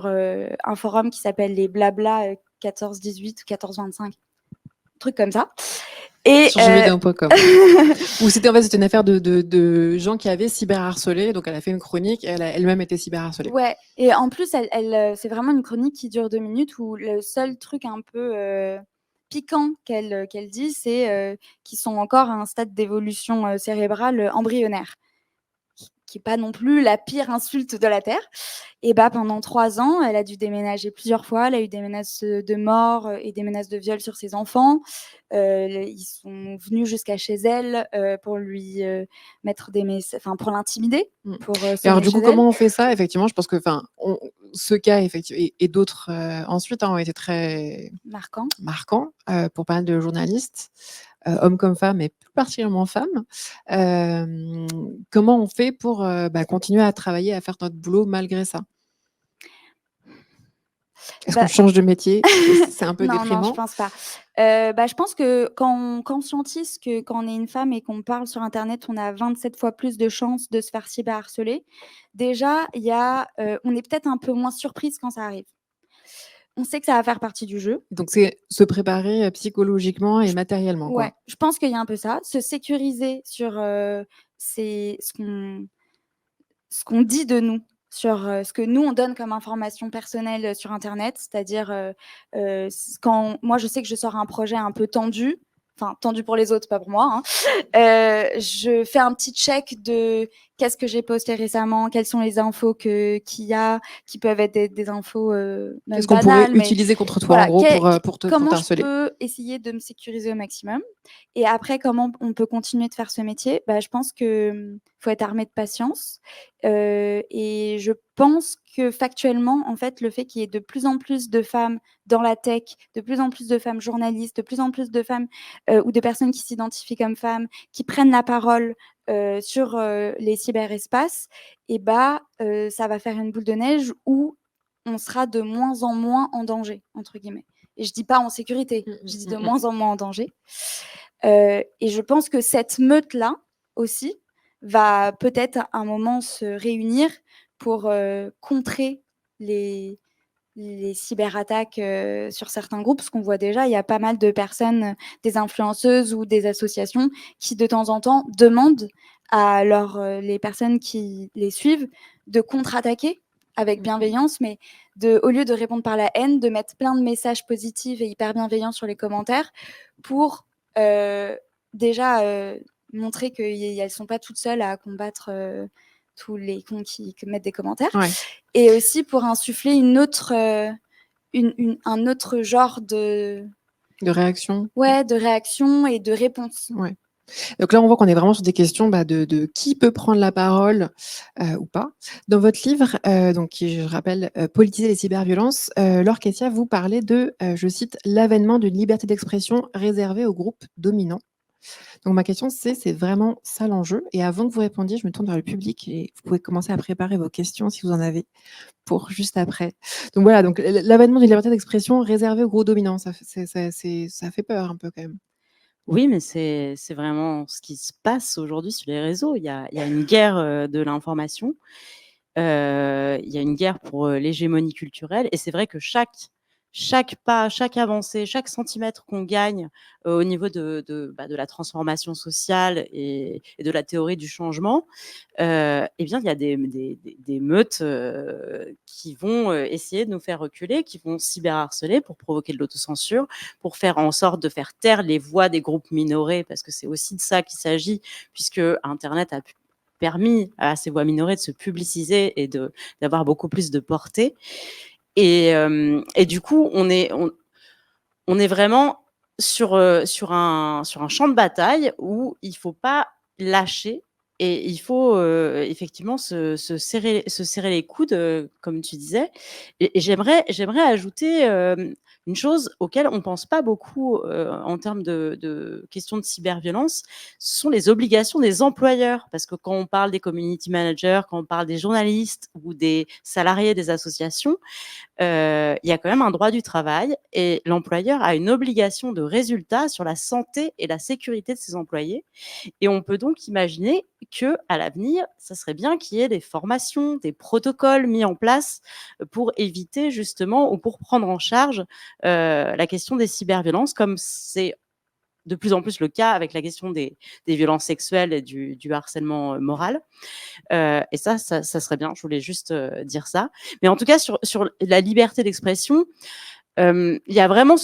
un forum qui s'appelle les Blabla 14-18 ou 14-25, un truc comme ça. Et Sur jeuxvideo.com. Ou c'était une affaire de gens qui avaient cyberharcelé, donc elle a fait une chronique et elle a elle-même été cyberharcelée. Ouais, et en plus, c'est vraiment une chronique qui dure 2 minutes, où le seul truc un peu piquant qu'elle dit, c'est qu'ils sont encore à un stade d'évolution cérébrale embryonnaire. qui est pas non plus la pire insulte de la terre. Et bah pendant 3 ans, elle a dû déménager plusieurs fois. Elle a eu des menaces de mort et des menaces de viol sur ses enfants. Ils sont venus jusqu'à chez elle pour lui mettre des enfin pour l'intimider, pour Et alors sonner du coup, chez elle. comment on fait ça? Effectivement, je pense que, enfin, ce cas effectivement et d'autres ensuite ont été très Marquant. marquants pour pas mal de journalistes, hommes comme femmes, et plus particulièrement femmes. Comment on fait pour continuer à travailler, à faire notre boulot malgré ça? Est-ce qu'on Bah, change de métier? C'est un peu non, je déprimant. pense pas. Je pense que quand on conscientise que quand on est une femme et qu'on parle sur internet, on a 27 fois plus de chances de se faire cyberharceler. Déjà, il y a, on est peut-être un peu moins surprise quand ça arrive. On sait que ça va faire partie du jeu. Donc c'est se préparer psychologiquement et matériellement, Ouais, quoi. je pense qu'il y a un peu ça. Se sécuriser sur, ce qu'on dit de nous, sur, ce que nous on donne comme information personnelle, sur internet. C'est-à-dire, quand moi je sais que je sors un projet un peu tendu, enfin tendu pour les autres, pas pour moi, hein. Je fais un petit check de qu'est-ce que j'ai posté récemment, quelles sont les infos qu'il y a, qui peuvent être des infos, même Qu'est-ce qu'on pourrait banales, mais utiliser contre toi, en voilà, gros, pour comment je t'harceler? peux essayer de me sécuriser au maximum. Et après, comment on peut continuer de faire ce métier? Je pense que, faut être armé de patience, et je pense que factuellement, en fait, le fait qu'il y ait de plus en plus de femmes dans la tech, de plus en plus de femmes journalistes, de plus en plus de femmes, ou de personnes qui s'identifient comme femmes, qui prennent la parole, sur, les cyberespaces, et ça va faire une boule de neige où on sera de moins en moins «en danger» entre guillemets. Et je dis pas en sécurité, je dis de moins en moins en danger. Et je pense que cette meute-là aussi va peut-être à un moment se réunir pour contrer les cyberattaques sur certains groupes. Parce qu'on voit déjà, il y a pas mal de personnes, des influenceuses ou des associations qui de temps en temps demandent à les personnes qui les suivent de contre-attaquer avec bienveillance, mais au lieu de répondre par la haine, de mettre plein de messages positifs et hyper bienveillants sur les commentaires pour déjà montrer qu'elles ne sont pas toutes seules à combattre tous les cons qui mettent des commentaires. Ouais. Et aussi pour insuffler un autre genre de réaction. de réaction et de réponse. Ouais. Donc là, on voit qu'on est vraiment sur des questions de qui peut prendre la parole ou pas. Dans votre livre, donc qui, je rappelle, Politiser les cyberviolences, Laure Quessia, vous parlez de, je cite, « l'avènement d'une liberté d'expression réservée aux groupes dominants ». Donc ma question, c'est vraiment ça l'enjeu? Et avant que vous répondiez, je me tourne vers le public et vous pouvez commencer à préparer vos questions si vous en avez pour juste après. Donc voilà, donc l'avènement d'une liberté d'expression réservée aux groupes dominants, ça fait peur un peu quand même. Oui, mais c'est vraiment ce qui se passe aujourd'hui sur les réseaux. Il y a une guerre de l'information. Il y a une guerre pour l'hégémonie culturelle. Et c'est vrai que chaque pas, chaque avancée, chaque centimètre qu'on gagne au niveau de la transformation sociale et de la théorie du changement, eh bien, il y a des meutes qui vont essayer de nous faire reculer, qui vont cyberharceler pour provoquer de l'autocensure, pour faire en sorte de faire taire les voix des groupes minorés, parce que c'est aussi de ça qu'il s'agit, puisque Internet a permis à ces voix minorées de se publiciser et d'avoir beaucoup plus de portée. Et du coup, on est vraiment sur un champ de bataille où il ne faut pas lâcher et il faut effectivement se serrer les coudes, comme tu disais. Et j'aimerais ajouter une chose auquel on ne pense pas beaucoup en termes de questions de cyberviolence, ce sont les obligations des employeurs. Parce que quand on parle des community managers, quand on parle des journalistes ou des salariés des associations, il y a quand même un droit du travail et l'employeur a une obligation de résultat sur la santé et la sécurité de ses employés. Et on peut donc imaginer qu'à l'avenir, ça serait bien qu'il y ait des formations, des protocoles mis en place pour éviter justement ou pour prendre en charge la question des cyberviolences, comme c'est de plus en plus le cas avec la question des violences sexuelles et du harcèlement moral. Et ça serait bien. Je voulais juste dire ça. Mais en tout cas, sur la liberté d'expression, il y a vraiment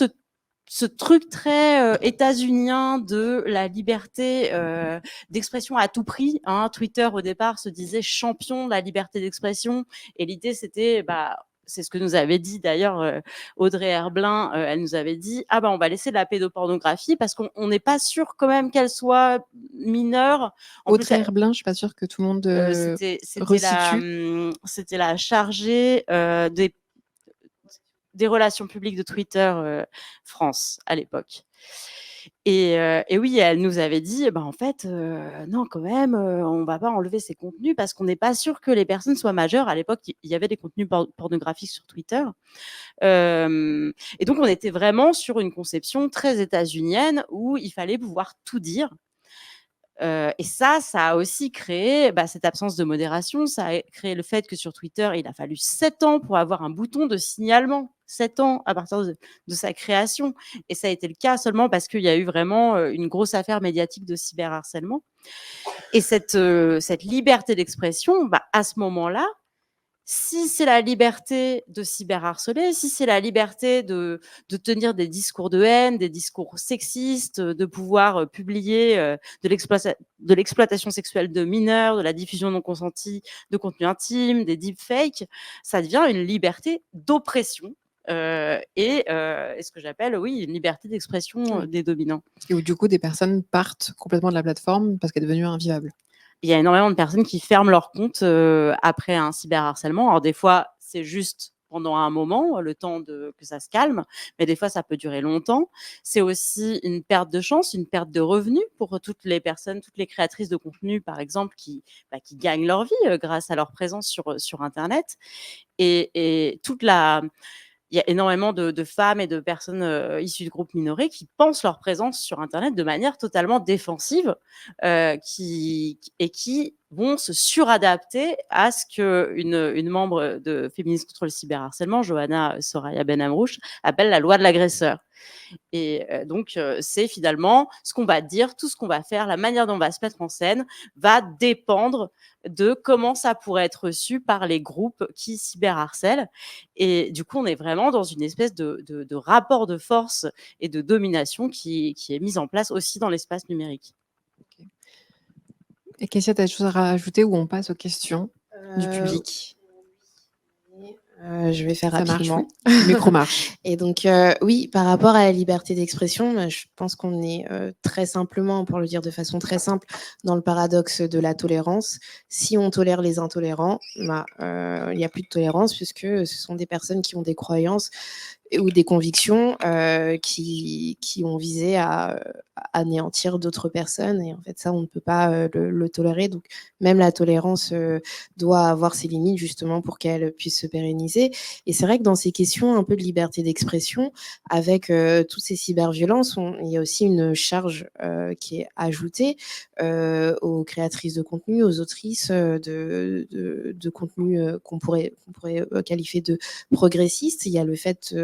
ce truc très états-unien de la liberté d'expression à tout prix. Twitter, au départ, se disait champion de la liberté d'expression. Et l'idée, c'était... c'est ce que nous avait dit d'ailleurs Audrey Herblin. Elle nous avait dit on va laisser de la pédopornographie parce qu'on n'est pas sûr quand même qu'elle soit mineure. Audrey Herblin, je suis pas sûre que tout le monde resitue. C'était la chargée des relations publiques de Twitter France à l'époque. Et oui, elle nous avait dit, en fait, non, quand même, on va pas enlever ces contenus parce qu'on n'est pas sûr que les personnes soient majeures. À l'époque, il y avait des contenus pornographiques sur Twitter. Et donc, on était vraiment sur une conception très états-unienne où il fallait pouvoir tout dire. Et ça a aussi créé cette absence de modération. Ça a créé le fait que sur Twitter, il a fallu 7 ans pour avoir un bouton de signalement. 7 ans à partir de sa création. Et ça a été le cas seulement parce qu'il y a eu vraiment une grosse affaire médiatique de cyberharcèlement. Et cette liberté d'expression, à ce moment-là, si c'est la liberté de cyberharceler, si c'est la liberté de tenir des discours de haine, des discours sexistes, de pouvoir publier de l'exploitation sexuelle de mineurs, de la diffusion non consentie de contenu intime, des deepfakes, ça devient une liberté d'oppression. Et ce que j'appelle, une liberté d'expression des dominants. Et où du coup, des personnes partent complètement de la plateforme parce qu'elle est devenue invivable. Il y a énormément de personnes qui ferment leur compte après un cyberharcèlement. Alors des fois, c'est juste pendant un moment, le temps que ça se calme, mais des fois, ça peut durer longtemps. C'est aussi une perte de chance, une perte de revenus pour toutes les personnes, toutes les créatrices de contenu, par exemple, qui gagnent leur vie grâce à leur présence sur Internet. Et il y a énormément de femmes et de personnes issues de groupes minorés qui pensent leur présence sur Internet de manière totalement défensive qui vont se suradapter à ce qu'une membre de Féministes contre le cyberharcèlement, Johanna Soraya Ben-Amrouche, appelle la loi de l'agresseur. Et donc, c'est finalement ce qu'on va dire, tout ce qu'on va faire, la manière dont on va se mettre en scène va dépendre de comment ça pourrait être reçu par les groupes qui cyberharcèlent. Et du coup, on est vraiment dans une espèce de rapport de force et de domination qui est mise en place aussi dans l'espace numérique. Okay. Et Kessia, tu as des choses à rajouter ou on passe aux questions du public? Je vais faire rapidement. Le micro marche. Et donc, oui, par rapport à la liberté d'expression, je pense qu'on est très simplement, pour le dire de façon très simple, dans le paradoxe de la tolérance. Si on tolère les intolérants, il n'y a plus de tolérance puisque ce sont des personnes qui ont des croyances ou des convictions qui ont visé à anéantir d'autres personnes. Et en fait, ça, on ne peut pas le tolérer. Donc, même la tolérance doit avoir ses limites, justement, pour qu'elle puisse se pérenniser. Et c'est vrai que dans ces questions un peu de liberté d'expression, avec toutes ces cyberviolences, il y a aussi une charge qui est ajoutée aux créatrices de contenu, aux autrices de contenu qu'on pourrait qualifier de progressiste. Il y a le fait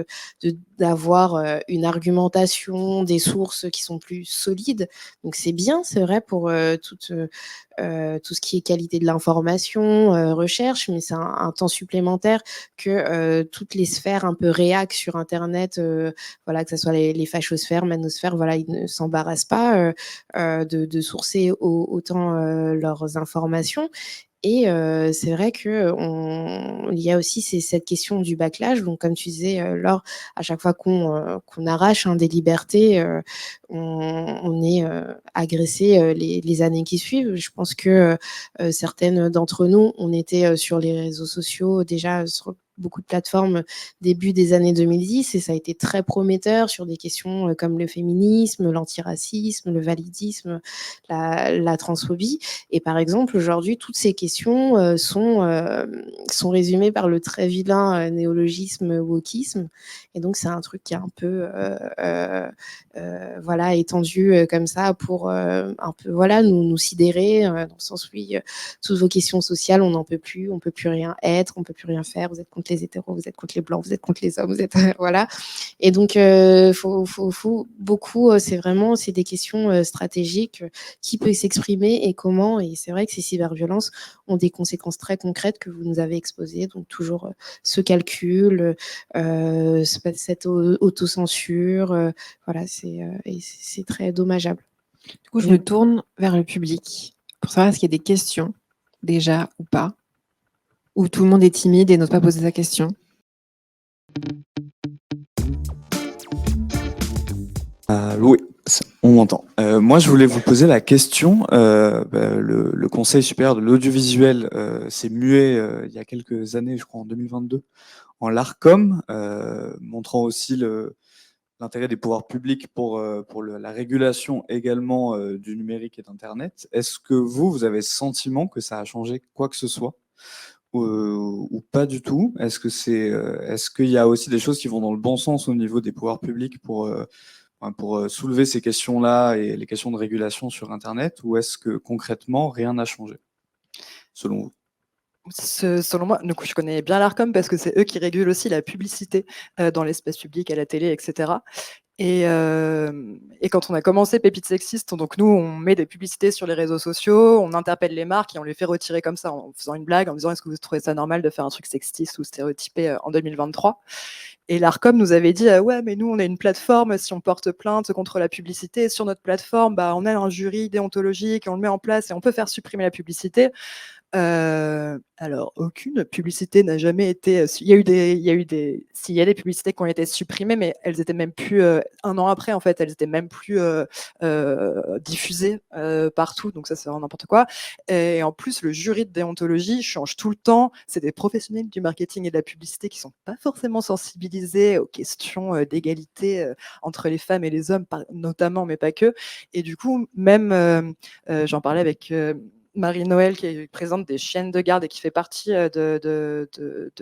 d'avoir une argumentation, des sources qui sont plus solides. Donc c'est bien, c'est vrai, pour tout ce qui est qualité de l'information, recherche, mais c'est un temps supplémentaire que toutes les sphères un peu réac sur Internet, voilà, que ce soit les fachosphères, manosphères, voilà, ils ne s'embarrassent pas de sourcer autant leurs informations. Et c'est vrai qu'il y a aussi cette question du backlash. Donc, comme tu disais, Laure, à chaque fois qu'on arrache des libertés, on est agressé les années qui suivent. Je pense que certaines d'entre nous, on était sur les réseaux sociaux déjà sur beaucoup de plateformes début des années 2010 et ça a été très prometteur sur des questions comme le féminisme, l'antiracisme, le validisme, la transphobie. Et par exemple, aujourd'hui, toutes ces questions sont résumées par le très vilain néologisme wokisme. Et donc, c'est un truc qui est un peu voilà, étendu comme ça pour un peu voilà, nous sidérer dans le sens où toutes vos questions sociales, on n'en peut plus, on peut plus rien être, on peut plus rien faire, vous êtes contre les hétéros, vous êtes contre les blancs, vous êtes contre les hommes, vous êtes voilà. Et donc faut beaucoup, c'est des questions stratégiques, qui peut s'exprimer et comment. Et c'est vrai que ces cyberviolences ont des conséquences très concrètes que vous nous avez exposées. Donc toujours ce calcul, cette autocensure, voilà, et c'est très dommageable. Du coup, je me tourne vers le public pour savoir est-ce qu'il y a des questions déjà ou pas, ou tout le monde est timide et n'ose pas poser sa question. Oui, on m'entend. Moi, je voulais vous poser la question. Le Conseil supérieur de l'audiovisuel s'est mué il y a quelques années, je crois en 2022, en l'ARCOM, montrant aussi l'intérêt des pouvoirs publics pour la régulation également du numérique et d'Internet. Est-ce que vous avez le sentiment que ça a changé quoi que ce soit ou pas du tout? Est-ce qu'il y a aussi des choses qui vont dans le bon sens au niveau des pouvoirs publics pour soulever ces questions-là et les questions de régulation sur Internet, ou est-ce que concrètement, rien n'a changé, selon vous? Selon moi, du coup, je connais bien l'Arcom parce que c'est eux qui régulent aussi la publicité dans l'espace public, à la télé, etc. Et quand on a commencé Pépites Sexistes, donc nous, on met des publicités sur les réseaux sociaux, on interpelle les marques et on les fait retirer comme ça en faisant une blague, en disant est-ce que vous trouvez ça normal de faire un truc sexiste ou stéréotypé en 2023? Et l'Arcom nous avait dit ouais, mais nous, on est une plateforme, si on porte plainte contre la publicité, sur notre plateforme, on a un jury déontologique, on le met en place et on peut faire supprimer la publicité. Alors, aucune publicité n'a jamais été. Il y a eu des publicités qui ont été supprimées, mais elles étaient même plus. Un an après, en fait, elles étaient même plus diffusées partout. Donc ça, c'est vraiment n'importe quoi. Et en plus, le jury de déontologie change tout le temps. C'est des professionnels du marketing et de la publicité qui sont pas forcément sensibilisés aux questions d'égalité entre les femmes et les hommes, notamment, mais pas que. Et du coup, même, j'en parlais avec Marie-Noël, qui est présidente des Chiennes de Garde et qui fait partie de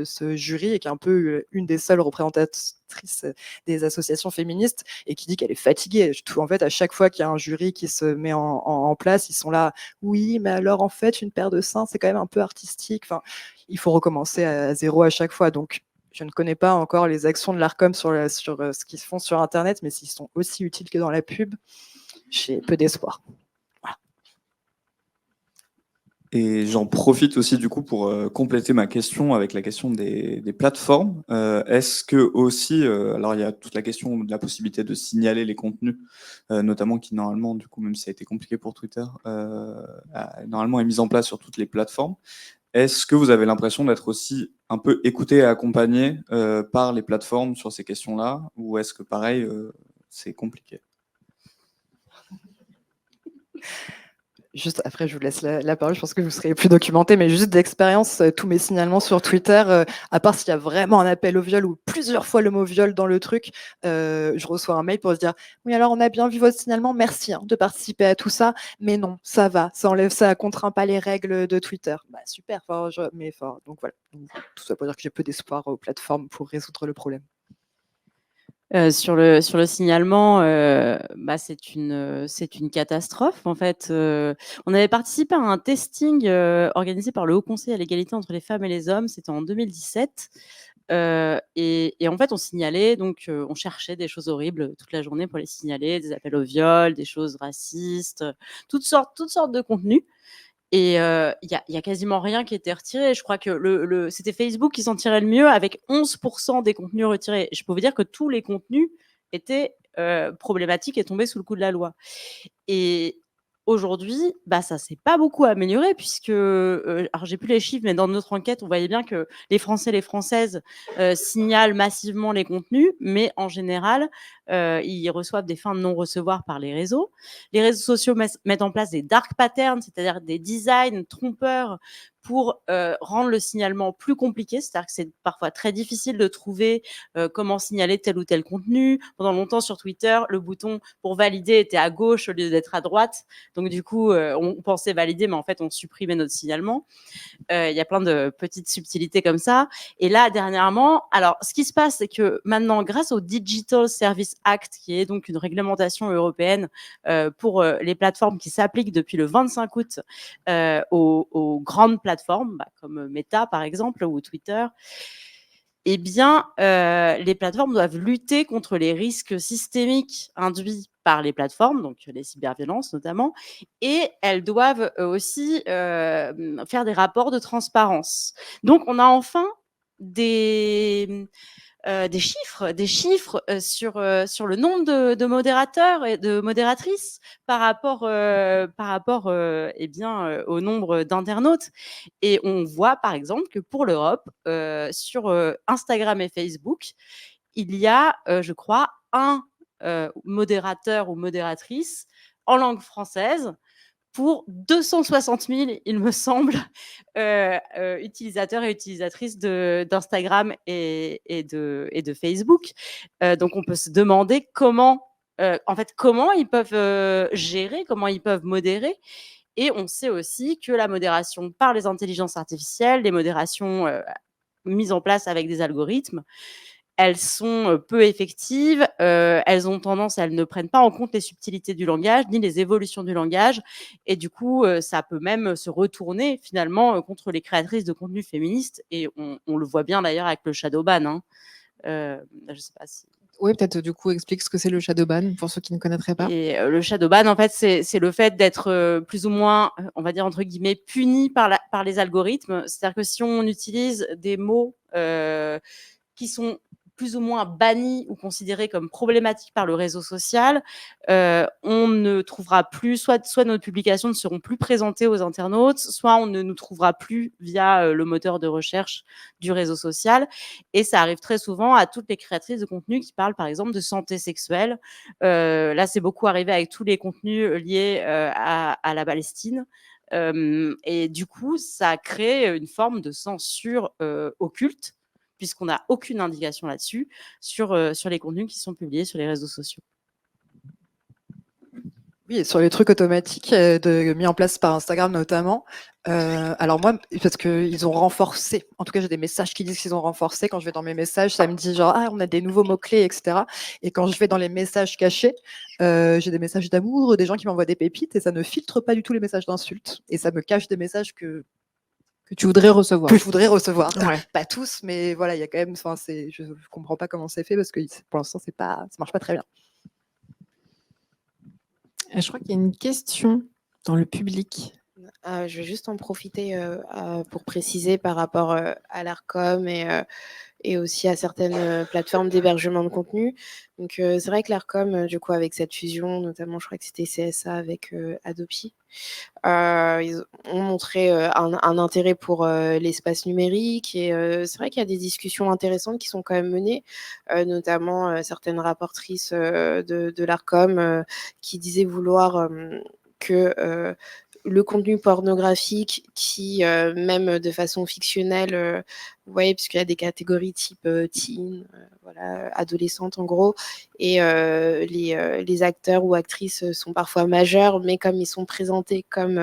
ce jury et qui est un peu une des seules représentatrices des associations féministes et qui dit qu'elle est fatiguée. En fait, à chaque fois qu'il y a un jury qui se met en place, ils sont là, oui, mais alors en fait, une paire de seins, c'est quand même un peu artistique. Enfin, il faut recommencer à zéro à chaque fois. Donc, je ne connais pas encore les actions de l'Arcom sur ce qu'ils font sur Internet, mais s'ils sont aussi utiles que dans la pub, j'ai peu d'espoir. Et j'en profite aussi du coup pour compléter ma question avec la question des plateformes. Est-ce que aussi, alors il y a toute la question de la possibilité de signaler les contenus, notamment qui normalement, du coup, même si ça a été compliqué pour Twitter, normalement est mise en place sur toutes les plateformes. Est-ce que vous avez l'impression d'être aussi un peu écouté et accompagné par les plateformes sur ces questions-là, ou est-ce que pareil, c'est compliqué? Juste après, je vous laisse la parole, je pense que vous serez plus documenté, mais juste d'expérience, tous mes signalements sur Twitter, à part s'il y a vraiment un appel au viol ou plusieurs fois le mot viol dans le truc, je reçois un mail pour se dire « Oui, alors on a bien vu votre signalement, merci de participer à tout ça, mais non, ça va, ça contraint pas les règles de Twitter. » Super, donc voilà, tout ça pour dire que j'ai peu d'espoir aux plateformes pour résoudre le problème. Sur le signalement, c'est une catastrophe en fait. On avait participé à un testing organisé par le Haut Conseil à l'égalité entre les femmes et les hommes, c'était en 2017. Et en fait, on signalait, donc on cherchait des choses horribles toute la journée pour les signaler, des appels au viol, des choses racistes, toutes sortes de contenus. Et il y a quasiment rien qui était retiré. Je crois que c'était Facebook qui s'en tirait le mieux avec 11% des contenus retirés. Je peux vous dire que tous les contenus étaient problématiques et tombaient sous le coup de la loi. Et aujourd'hui, ça s'est pas beaucoup amélioré puisque, alors j'ai plus les chiffres, mais dans notre enquête, on voyait bien que les Français, les Françaises signalent massivement les contenus, mais en général, ils reçoivent des fins de non-recevoir par les réseaux. Les réseaux sociaux mettent en place des dark patterns, c'est-à-dire des designs trompeurs pour rendre le signalement plus compliqué. C'est-à-dire que c'est parfois très difficile de trouver comment signaler tel ou tel contenu. Pendant longtemps sur Twitter, le bouton pour valider était à gauche au lieu d'être à droite. Donc du coup, on pensait valider, mais en fait, on supprimait notre signalement. Il y a plein de petites subtilités comme ça. Et là, dernièrement, alors ce qui se passe, c'est que maintenant, grâce au Digital Service Act, qui est donc une réglementation européenne pour les plateformes qui s'appliquent depuis le 25 août aux grandes plateformes, comme Meta par exemple ou Twitter, eh bien, les plateformes doivent lutter contre les risques systémiques induits par les plateformes, donc les cyberviolences notamment, et elles doivent aussi faire des rapports de transparence. Donc, on a enfin des chiffres sur le nombre de modérateurs et de modératrices par rapport au nombre d'internautes. Et on voit par exemple que pour l'Europe, sur Instagram et Facebook, il y a, je crois, un modérateur ou modératrice en langue française pour 260 000, il me semble, utilisateurs et utilisatrices d'Instagram et de Facebook. Donc, on peut se demander comment ils peuvent gérer, comment ils peuvent modérer. Et on sait aussi que la modération par les intelligences artificielles, les modérations mises en place avec des algorithmes, elles sont peu effectives, elles ne prennent pas en compte les subtilités du langage, ni les évolutions du langage. Et du coup, ça peut même se retourner finalement contre les créatrices de contenu féministes. Et on le voit bien d'ailleurs avec le shadow ban. Hein. Je sais pas si... Oui, peut-être du coup, explique ce que c'est le shadow ban pour ceux qui ne connaîtraient pas. Et le shadow ban, en fait, c'est le fait d'être plus ou moins, on va dire entre guillemets, puni par les algorithmes. C'est-à-dire que si on utilise des mots qui sont plus ou moins bannis ou considérés comme problématiques par le réseau social, on ne trouvera plus, soit nos publications ne seront plus présentées aux internautes, soit on ne nous trouvera plus via le moteur de recherche du réseau social. Et ça arrive très souvent à toutes les créatrices de contenu qui parlent par exemple de santé sexuelle. Là, c'est beaucoup arrivé avec tous les contenus liés à la Palestine. Et du coup, ça crée une forme de censure occulte, puisqu'on n'a aucune indication là-dessus sur les contenus qui sont publiés sur les réseaux sociaux. Oui, et sur les trucs automatiques mis en place par Instagram notamment. Alors moi, parce qu'ils ont renforcé, en tout cas j'ai des messages qui disent qu'ils ont renforcé. Quand je vais dans mes messages, ça me dit genre on a des nouveaux mots-clés, etc. Et quand je vais dans les messages cachés, j'ai des messages d'amour, des gens qui m'envoient des pépites, et ça ne filtre pas du tout les messages d'insultes. Et ça me cache des messages que tu voudrais recevoir. Que je voudrais recevoir. Ouais. Pas tous, mais voilà, il y a quand même. Je comprends pas comment c'est fait parce que pour l'instant, ça marche pas très bien. Je crois qu'il y a une question dans le public. Je vais juste en profiter pour préciser par rapport à l'ARCOM et aussi à certaines plateformes d'hébergement de contenu. Donc, c'est vrai que l'ARCOM, du coup, avec cette fusion, notamment, je crois que c'était CSA avec Adopi, ils ont montré un intérêt pour l'espace numérique. Et c'est vrai qu'il y a des discussions intéressantes qui sont quand même menées, notamment certaines rapportrices de l'ARCOM qui disaient vouloir que le contenu pornographique qui, même de façon fictionnelle, vous voyez, puisqu'il y a des catégories type teen, voilà, adolescente en gros, et les acteurs ou actrices sont parfois majeurs, mais comme ils sont présentés comme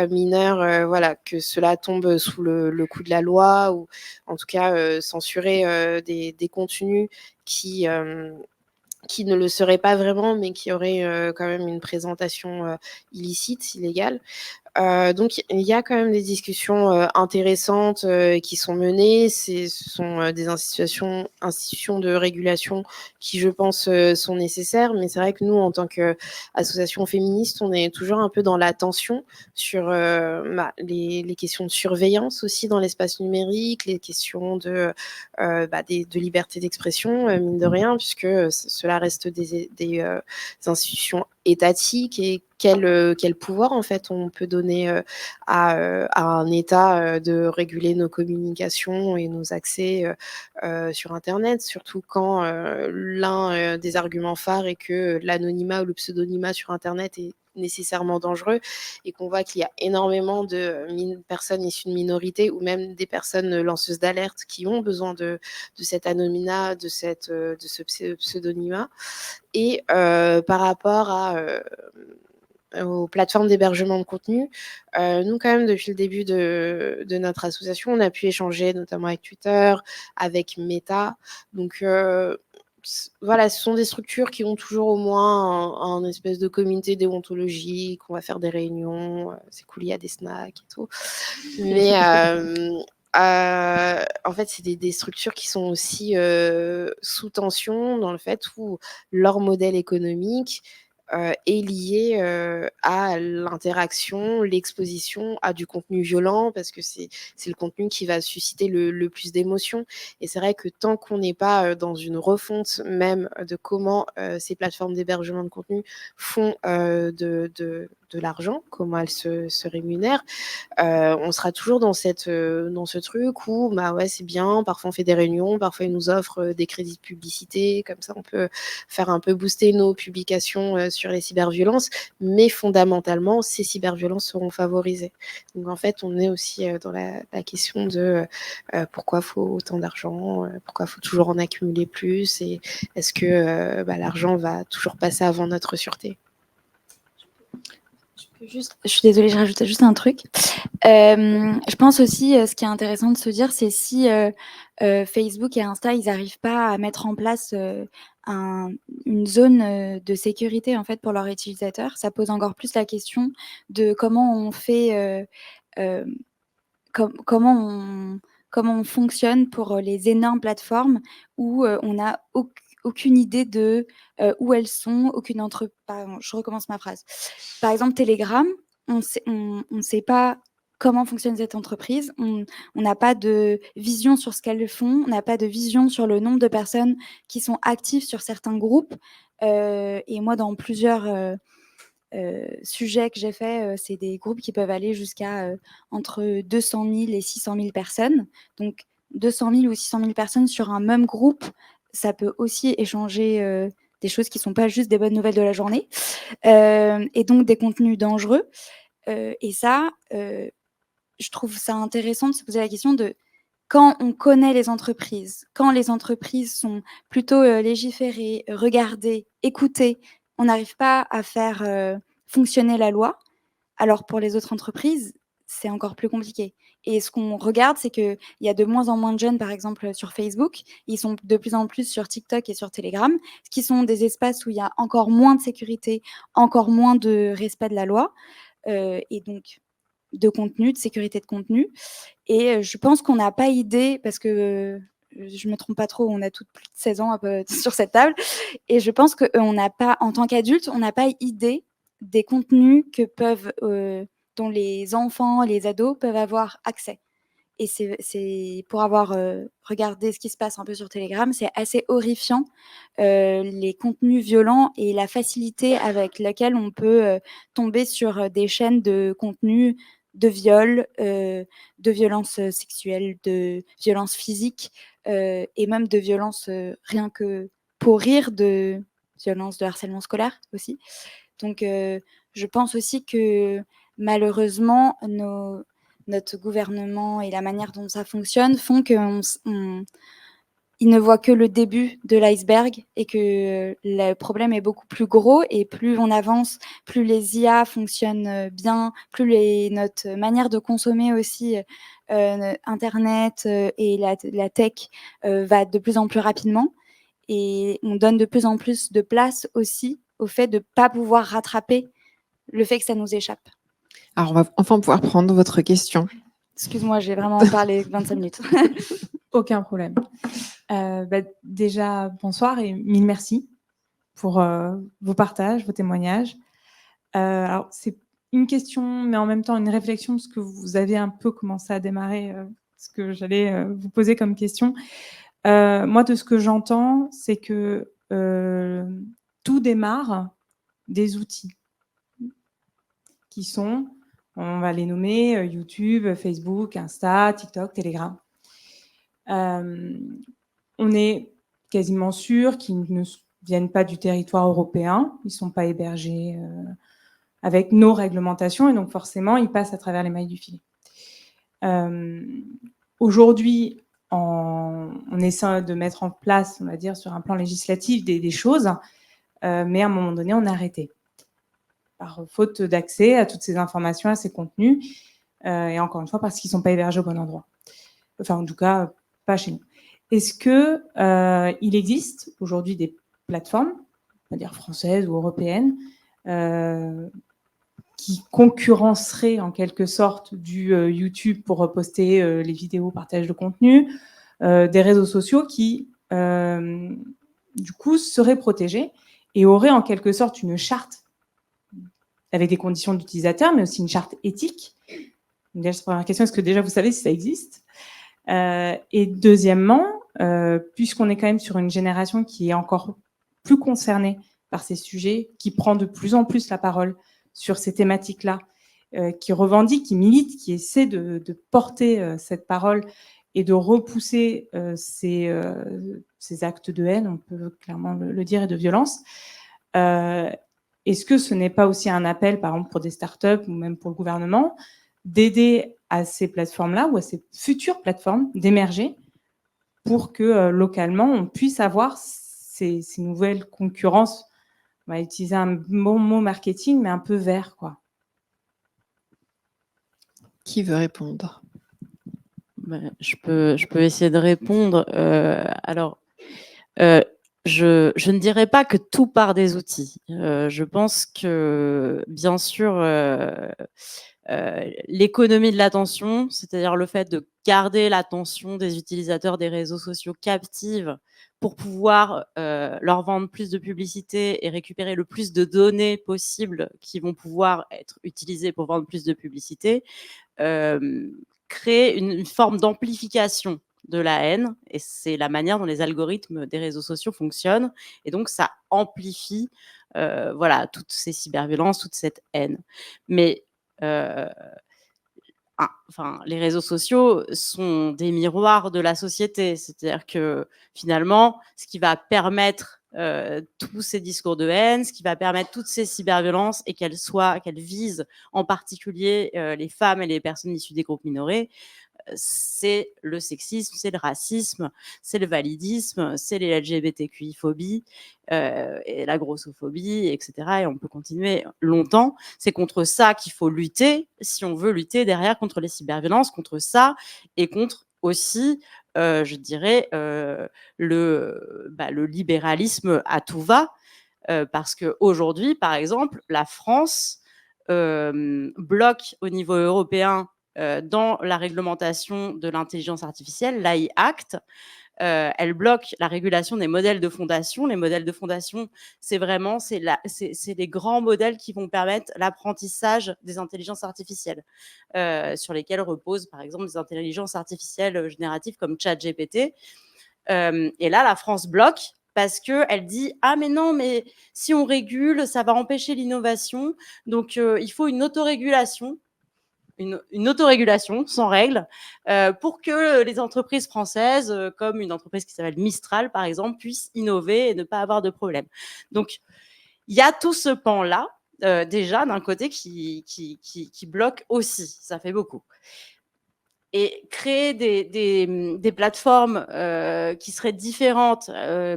mineurs, voilà, que cela tombe sous le coup de la loi, ou en tout cas censurer des contenus qui ne le seraient pas vraiment, mais qui auraient quand même une présentation illicite, illégale. Donc, il y a quand même des discussions intéressantes qui sont menées. Ce sont des institutions de régulation qui, je pense, sont nécessaires. Mais c'est vrai que nous, en tant qu'association féministe, on est toujours un peu dans la tension sur les questions de surveillance aussi dans l'espace numérique, les questions de liberté d'expression, mine de rien, puisque cela reste des institutions étatiques. Et quel pouvoir en fait on peut donner à un État de réguler nos communications et nos accès sur Internet, surtout quand l'un des arguments phares est que l'anonymat ou le pseudonymat sur Internet est nécessairement dangereux, et qu'on voit qu'il y a énormément de personnes issues de minorités ou même des personnes lanceuses d'alerte qui ont besoin de cet anonymat, de ce pseudonymat. Et par rapport aux plateformes d'hébergement de contenu, nous quand même depuis le début de notre association, on a pu échanger notamment avec Twitter, avec Meta. Donc voilà, ce sont des structures qui ont toujours au moins un espèce de comité déontologique, on va faire des réunions, c'est cool, il y a des snacks et tout. Mais en fait, c'est des structures qui sont aussi sous tension dans le fait où leur modèle économique est lié à l'interaction, l'exposition à du contenu violent, parce que c'est le contenu qui va susciter le plus d'émotions. Et c'est vrai que tant qu'on n'est pas dans une refonte même de comment ces plateformes d'hébergement de contenu font de l'argent, comment elles se rémunèrent, on sera toujours dans ce truc où bah ouais, c'est bien, parfois on fait des réunions, parfois ils nous offrent des crédits de publicité, comme ça on peut faire un peu booster nos publications sur les cyberviolences, mais fondamentalement ces cyberviolences seront favorisées. Donc en fait on est aussi dans la question de pourquoi faut autant d'argent, pourquoi faut toujours en accumuler plus, et est-ce que l'argent va toujours passer avant notre sûreté. Je suis désolée, je rajoutais juste un truc. Je pense aussi, ce qui est intéressant de se dire, c'est si Facebook et Insta, ils n'arrivent pas à mettre en place une zone de sécurité en fait pour leurs utilisateurs, ça pose encore plus la question de comment on fait, comment on fonctionne pour les énormes plateformes où on n'a aucune idée de où elles sont, pardon, je recommence ma phrase. Par exemple, Telegram, on ne sait pas comment fonctionne cette entreprise, on n'a pas de vision sur ce qu'elles font, on n'a pas de vision sur le nombre de personnes qui sont actives sur certains groupes. Et moi, dans plusieurs sujets que j'ai faits, c'est des groupes qui peuvent aller jusqu'à entre 200 000 et 600 000 personnes. Donc, 200 000 ou 600 000 personnes sur un même groupe, ça peut aussi échanger des choses qui ne sont pas juste des bonnes nouvelles de la journée, et donc des contenus dangereux. Et ça, je trouve ça intéressant de se poser la question de quand on connaît les entreprises, quand les entreprises sont plutôt légiférées, regardées, écoutées, on n'arrive pas à faire fonctionner la loi. Alors pour les autres entreprises, c'est encore plus compliqué. Et ce qu'on regarde, c'est qu'il y a de moins en moins de jeunes, par exemple, sur Facebook. Ils sont de plus en plus sur TikTok et sur Telegram, ce qui sont des espaces où il y a encore moins de sécurité, encore moins de respect de la loi, et donc de contenu, de sécurité de contenu. Et je pense qu'on n'a pas idée, parce que je me trompe pas trop, on a toutes plus de 16 ans sur cette table, et je pense qu'on n'a pas, en tant qu'adulte, on n'a pas idée des contenus dont les enfants, les ados peuvent avoir accès. Et c'est pour avoir regardé ce qui se passe un peu sur Telegram, c'est assez horrifiant, les contenus violents et la facilité avec laquelle on peut tomber sur des chaînes de contenus de viol, de violences sexuelles, de violences physiques, et même de violences rien que pour rire, de violences de harcèlement scolaire aussi. Donc je pense aussi que malheureusement notre gouvernement et la manière dont ça fonctionne font qu'ils ne voient que le début de l'iceberg, et que le problème est beaucoup plus gros, et plus on avance, plus les IA fonctionnent bien, plus notre manière de consommer aussi Internet et la tech va de plus en plus rapidement, et on donne de plus en plus de place aussi au fait de ne pas pouvoir rattraper le fait que ça nous échappe. Alors, on va enfin pouvoir prendre votre question. Excuse-moi, j'ai vraiment parlé 25 minutes. Aucun problème. Déjà, bonsoir et mille merci pour vos partages, vos témoignages. Alors, c'est une question, mais en même temps une réflexion, parce que vous avez un peu commencé à démarrer ce que j'allais vous poser comme question. Moi, de ce que j'entends, c'est que tout démarre des outils qui sont, on va les nommer, YouTube, Facebook, Insta, TikTok, Telegram. On est quasiment sûr qu'ils ne viennent pas du territoire européen, ils ne sont pas hébergés avec nos réglementations, et donc forcément, ils passent à travers les mailles du filet. Aujourd'hui, on essaie de mettre en place, on va dire, sur un plan législatif des choses, mais à un moment donné, on a arrêté par faute d'accès à toutes ces informations, à ces contenus, et encore une fois, parce qu'ils ne sont pas hébergés au bon endroit. Enfin, en tout cas, pas chez nous. Est-ce qu'il existe aujourd'hui des plateformes, on va dire françaises ou européennes, qui concurrencerait en quelque sorte du YouTube pour reposter les vidéos, partage de contenu, des réseaux sociaux qui, du coup, seraient protégés et auraient en quelque sorte une charte avec des conditions d'utilisateurs, mais aussi une charte éthique. Donc, déjà, c'est la première question, est-ce que déjà vous savez si ça existe? Et deuxièmement, puisqu'on est quand même sur une génération qui est encore plus concernée par ces sujets, qui prend de plus en plus la parole sur ces thématiques-là, qui revendique, qui milite, qui essaie de porter cette parole et de repousser ces actes de haine, on peut clairement le dire, et de violence. Est-ce que ce n'est pas aussi un appel, par exemple, pour des startups ou même pour le gouvernement, d'aider à ces plateformes-là ou à ces futures plateformes d'émerger pour que localement, on puisse avoir ces nouvelles concurrences? On va utiliser un bon mot marketing, mais un peu vert, quoi. Qui veut répondre? Je peux essayer de répondre. Alors, je ne dirais pas que tout part des outils. Je pense que, bien sûr, l'économie de l'attention, c'est-à-dire le fait de garder l'attention des utilisateurs des réseaux sociaux captive pour pouvoir leur vendre plus de publicité et récupérer le plus de données possibles qui vont pouvoir être utilisées pour vendre plus de publicité, créer une forme d'amplification de la haine, et c'est la manière dont les algorithmes des réseaux sociaux fonctionnent, et donc ça amplifie voilà, toutes ces cyberviolences, toute cette haine. Mais enfin, les réseaux sociaux sont des miroirs de la société, c'est-à-dire que finalement, ce qui va permettre tous ces discours de haine, ce qui va permettre toutes ces cyberviolences et qu'elles visent en particulier les femmes et les personnes issues des groupes minorés, c'est le sexisme, c'est le racisme, c'est le validisme, c'est les LGBTQI-phobies, et la grossophobie, etc. Et on peut continuer longtemps. C'est contre ça qu'il faut lutter, si on veut lutter derrière contre les cyberviolences, contre ça, et contre aussi, je dirais, le libéralisme à tout va, parce qu'aujourd'hui, par exemple, la France bloque au niveau européen dans la réglementation de l'intelligence artificielle, l'AI Act, elle bloque la régulation des modèles de fondation. Les modèles de fondation, c'est les grands modèles qui vont permettre l'apprentissage des intelligences artificielles, sur lesquelles reposent, par exemple, des intelligences artificielles génératives comme ChatGPT. Et là, la France bloque parce qu'elle dit « Ah, mais non, mais si on régule, ça va empêcher l'innovation. Donc, il faut une autorégulation. » Une autorégulation sans règles pour que les entreprises françaises, comme une entreprise qui s'appelle Mistral, par exemple, puissent innover et ne pas avoir de problème. Donc, il y a tout ce pan-là, déjà, d'un côté, qui bloque aussi. Ça fait beaucoup. Et créer des plateformes qui seraient différentes.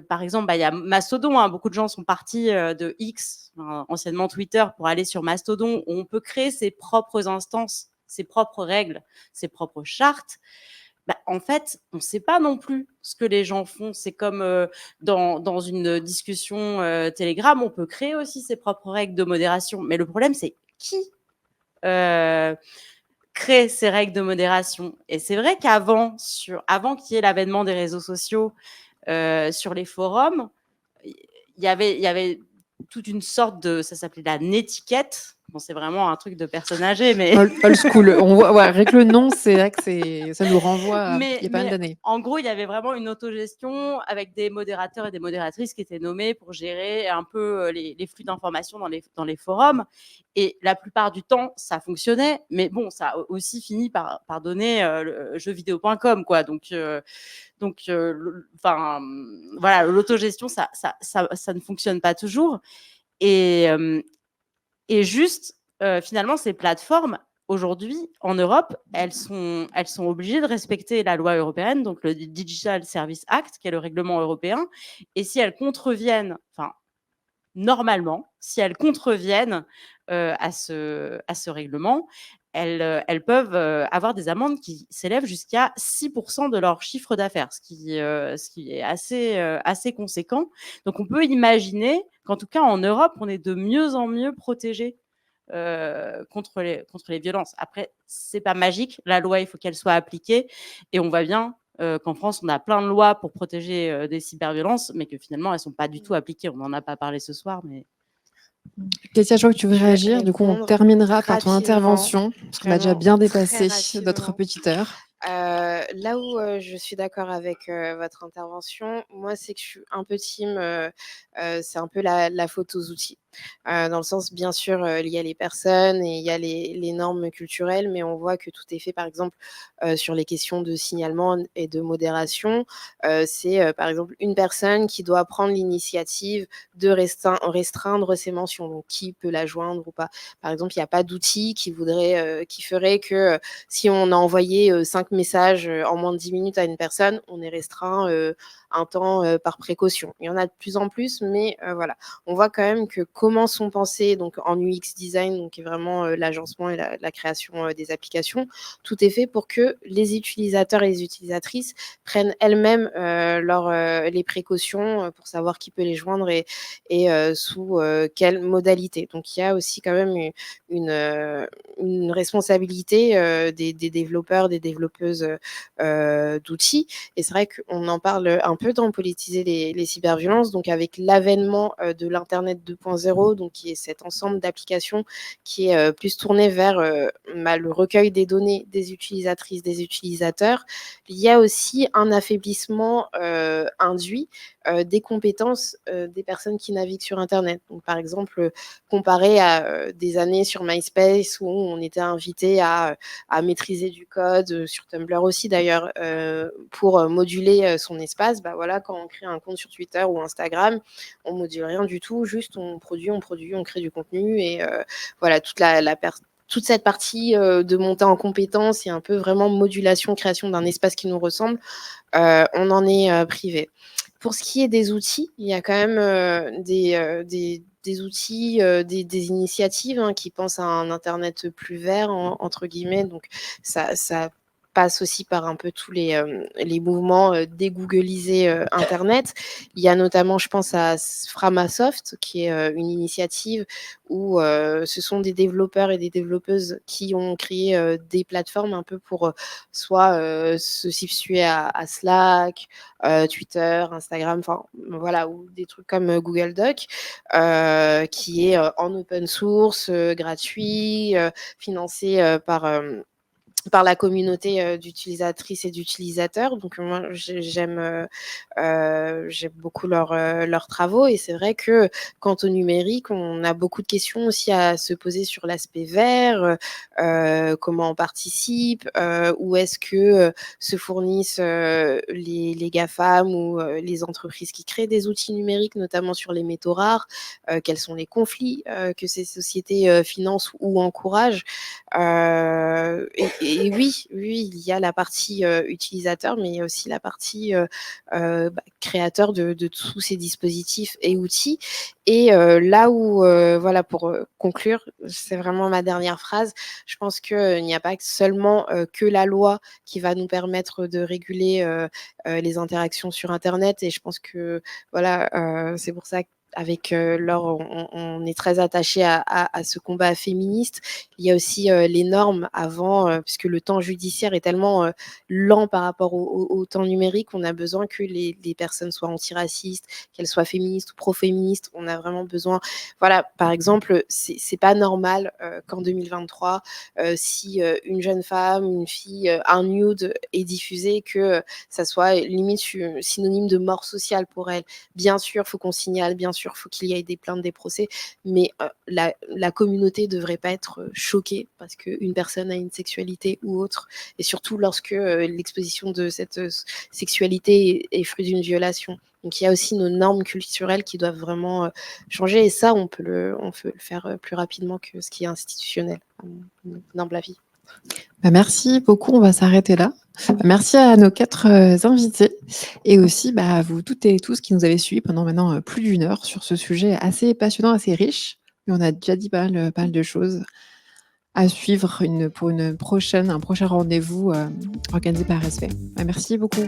Par exemple, il y a Mastodon. Hein, beaucoup de gens sont partis de X, anciennement Twitter, pour aller sur Mastodon, où on peut créer ses propres instances, ses propres règles, ses propres chartes. En fait, on ne sait pas non plus ce que les gens font. C'est comme dans une discussion Telegram, on peut créer aussi ses propres règles de modération. Mais le problème, c'est qui crée ces règles de modération. Et c'est vrai qu'avant qu'il y ait l'avènement des réseaux sociaux sur les forums, il y avait toute une sorte de, ça s'appelait la netiquette. Bon, c'est vraiment un truc de personne âgée, mais old school. On voit, ouais, avec le nom, c'est vrai que ça nous renvoie à il y a pas mal d'années. En gros, il y avait vraiment une autogestion avec des modérateurs et des modératrices qui étaient nommés pour gérer un peu les flux d'informations dans les forums. Et la plupart du temps, ça fonctionnait, mais bon, ça a aussi fini par donner jeuxvideo.com, quoi. Donc, voilà, l'autogestion, ça ne fonctionne pas toujours. Et juste, finalement, ces plateformes, aujourd'hui, en Europe, elles sont obligées de respecter la loi européenne, donc le Digital Service Act, qui est le règlement européen. Et si elles contreviennent, enfin, normalement, si elles contreviennent à ce règlement, elles peuvent avoir des amendes qui s'élèvent jusqu'à 6% de leur chiffre d'affaires, ce qui est assez conséquent. Donc, on peut imaginer qu'en tout cas, en Europe, on est de mieux en mieux protégés contre les violences. Après, c'est pas magique. La loi, il faut qu'elle soit appliquée. Et on voit bien qu'en France, on a plein de lois pour protéger des cyberviolences, mais que finalement, elles sont pas du tout appliquées. On n'en a pas parlé ce soir, mais... Kétia, je vois que tu veux Je vais réagir. Du coup, on répondre terminera par ton rapidement, intervention, parce qu'on a déjà vraiment bien très dépassé notre rapidement. petite heure. Là où je suis d'accord avec votre intervention, moi, c'est que je suis un peu team, c'est un peu la faute aux outils. Dans le sens, bien sûr, il y a les personnes et il y a les normes culturelles, mais on voit que tout est fait, par exemple, sur les questions de signalement et de modération. C'est, par exemple, une personne qui doit prendre l'initiative de restreindre ses mentions. Donc, qui peut la joindre ou pas. Par exemple, il n'y a pas d'outil qui ferait que si on a envoyé 5 messages en moins de 10 minutes à une personne, on est restreint un temps par précaution. Il y en a de plus en plus, mais voilà. On voit quand même que comment sont pensés donc en UX design, donc qui est vraiment l'agencement et la création des applications, tout est fait pour que les utilisateurs et les utilisatrices prennent elles-mêmes les précautions pour savoir qui peut les joindre et sous quelle modalité. Donc il y a aussi quand même une responsabilité des développeurs, des développeuses d'outils. Et c'est vrai qu'on en parle un peu dans Politiser les cyberviolences, donc avec l'avènement de l'Internet 2.0, donc qui est cet ensemble d'applications qui est plus tourné vers le recueil des données des utilisatrices, des utilisateurs. Il y a aussi un affaiblissement induit des compétences des personnes qui naviguent sur Internet. Donc, par exemple, comparé à des années sur MySpace où on était invité à maîtriser du code, sur Tumblr aussi d'ailleurs, pour moduler son espace, bah voilà, quand on crée un compte sur Twitter ou Instagram, on module rien du tout, juste on produit, on crée du contenu et voilà, toute cette partie de montée en compétences et un peu vraiment modulation, création d'un espace qui nous ressemble, on en est privé. Pour ce qui est des outils, il y a quand même des outils, des initiatives qui pensent à un Internet plus vert, entre guillemets. Donc, ça passe aussi par un peu tous les mouvements dégooglisés Internet. Il y a notamment, je pense à Framasoft, qui est une initiative où ce sont des développeurs et des développeuses qui ont créé des plateformes un peu pour soit se substituer à Slack, Twitter, Instagram, enfin voilà, ou des trucs comme Google Doc, qui est en open source, gratuit, financé par la communauté d'utilisatrices et d'utilisateurs. Donc moi, j'aime beaucoup leurs travaux. Et c'est vrai que quant au numérique, on a beaucoup de questions aussi à se poser sur l'aspect vert, comment on participe, où est-ce que se fournissent les GAFAM ou les entreprises qui créent des outils numériques, notamment sur les métaux rares, quels sont les conflits que ces sociétés financent ou encouragent. Et oui, il y a la partie utilisateur, mais il y a aussi la partie créateur de tous ces dispositifs et outils. Et là où, voilà, pour conclure, c'est vraiment ma dernière phrase, je pense qu'il n'y a pas seulement que la loi qui va nous permettre de réguler les interactions sur Internet. Et je pense que, voilà, c'est pour ça qu'avec Laure, on est très attaché à ce combat féministe. Il y a aussi les normes avant, puisque le temps judiciaire est tellement lent par rapport au temps numérique. On a besoin que les personnes soient antiracistes, qu'elles soient féministes ou pro-féministes. On a vraiment besoin. Voilà, par exemple, c'est pas normal qu'en 2023, si une jeune femme, une fille, un nude est diffusé, que ça soit limite synonyme de mort sociale pour elle. Bien sûr, il faut qu'on signale, bien sûr, il faut qu'il y ait des plaintes, des procès, mais la communauté ne devrait pas être choquée parce qu'une personne a une sexualité ou autre, et surtout lorsque l'exposition de cette sexualité est fruit d'une violation. Donc il y a aussi nos normes culturelles qui doivent vraiment changer, et ça, on peut le faire plus rapidement que ce qui est institutionnel, à mon humble avis. Merci beaucoup, on va s'arrêter là. Merci à nos 4 invités et aussi à vous toutes et tous qui nous avez suivis pendant maintenant plus d'une heure sur ce sujet assez passionnant, assez riche. Mais on a déjà dit pas mal de choses à suivre pour un prochain rendez-vous organisé par RSV. Merci beaucoup.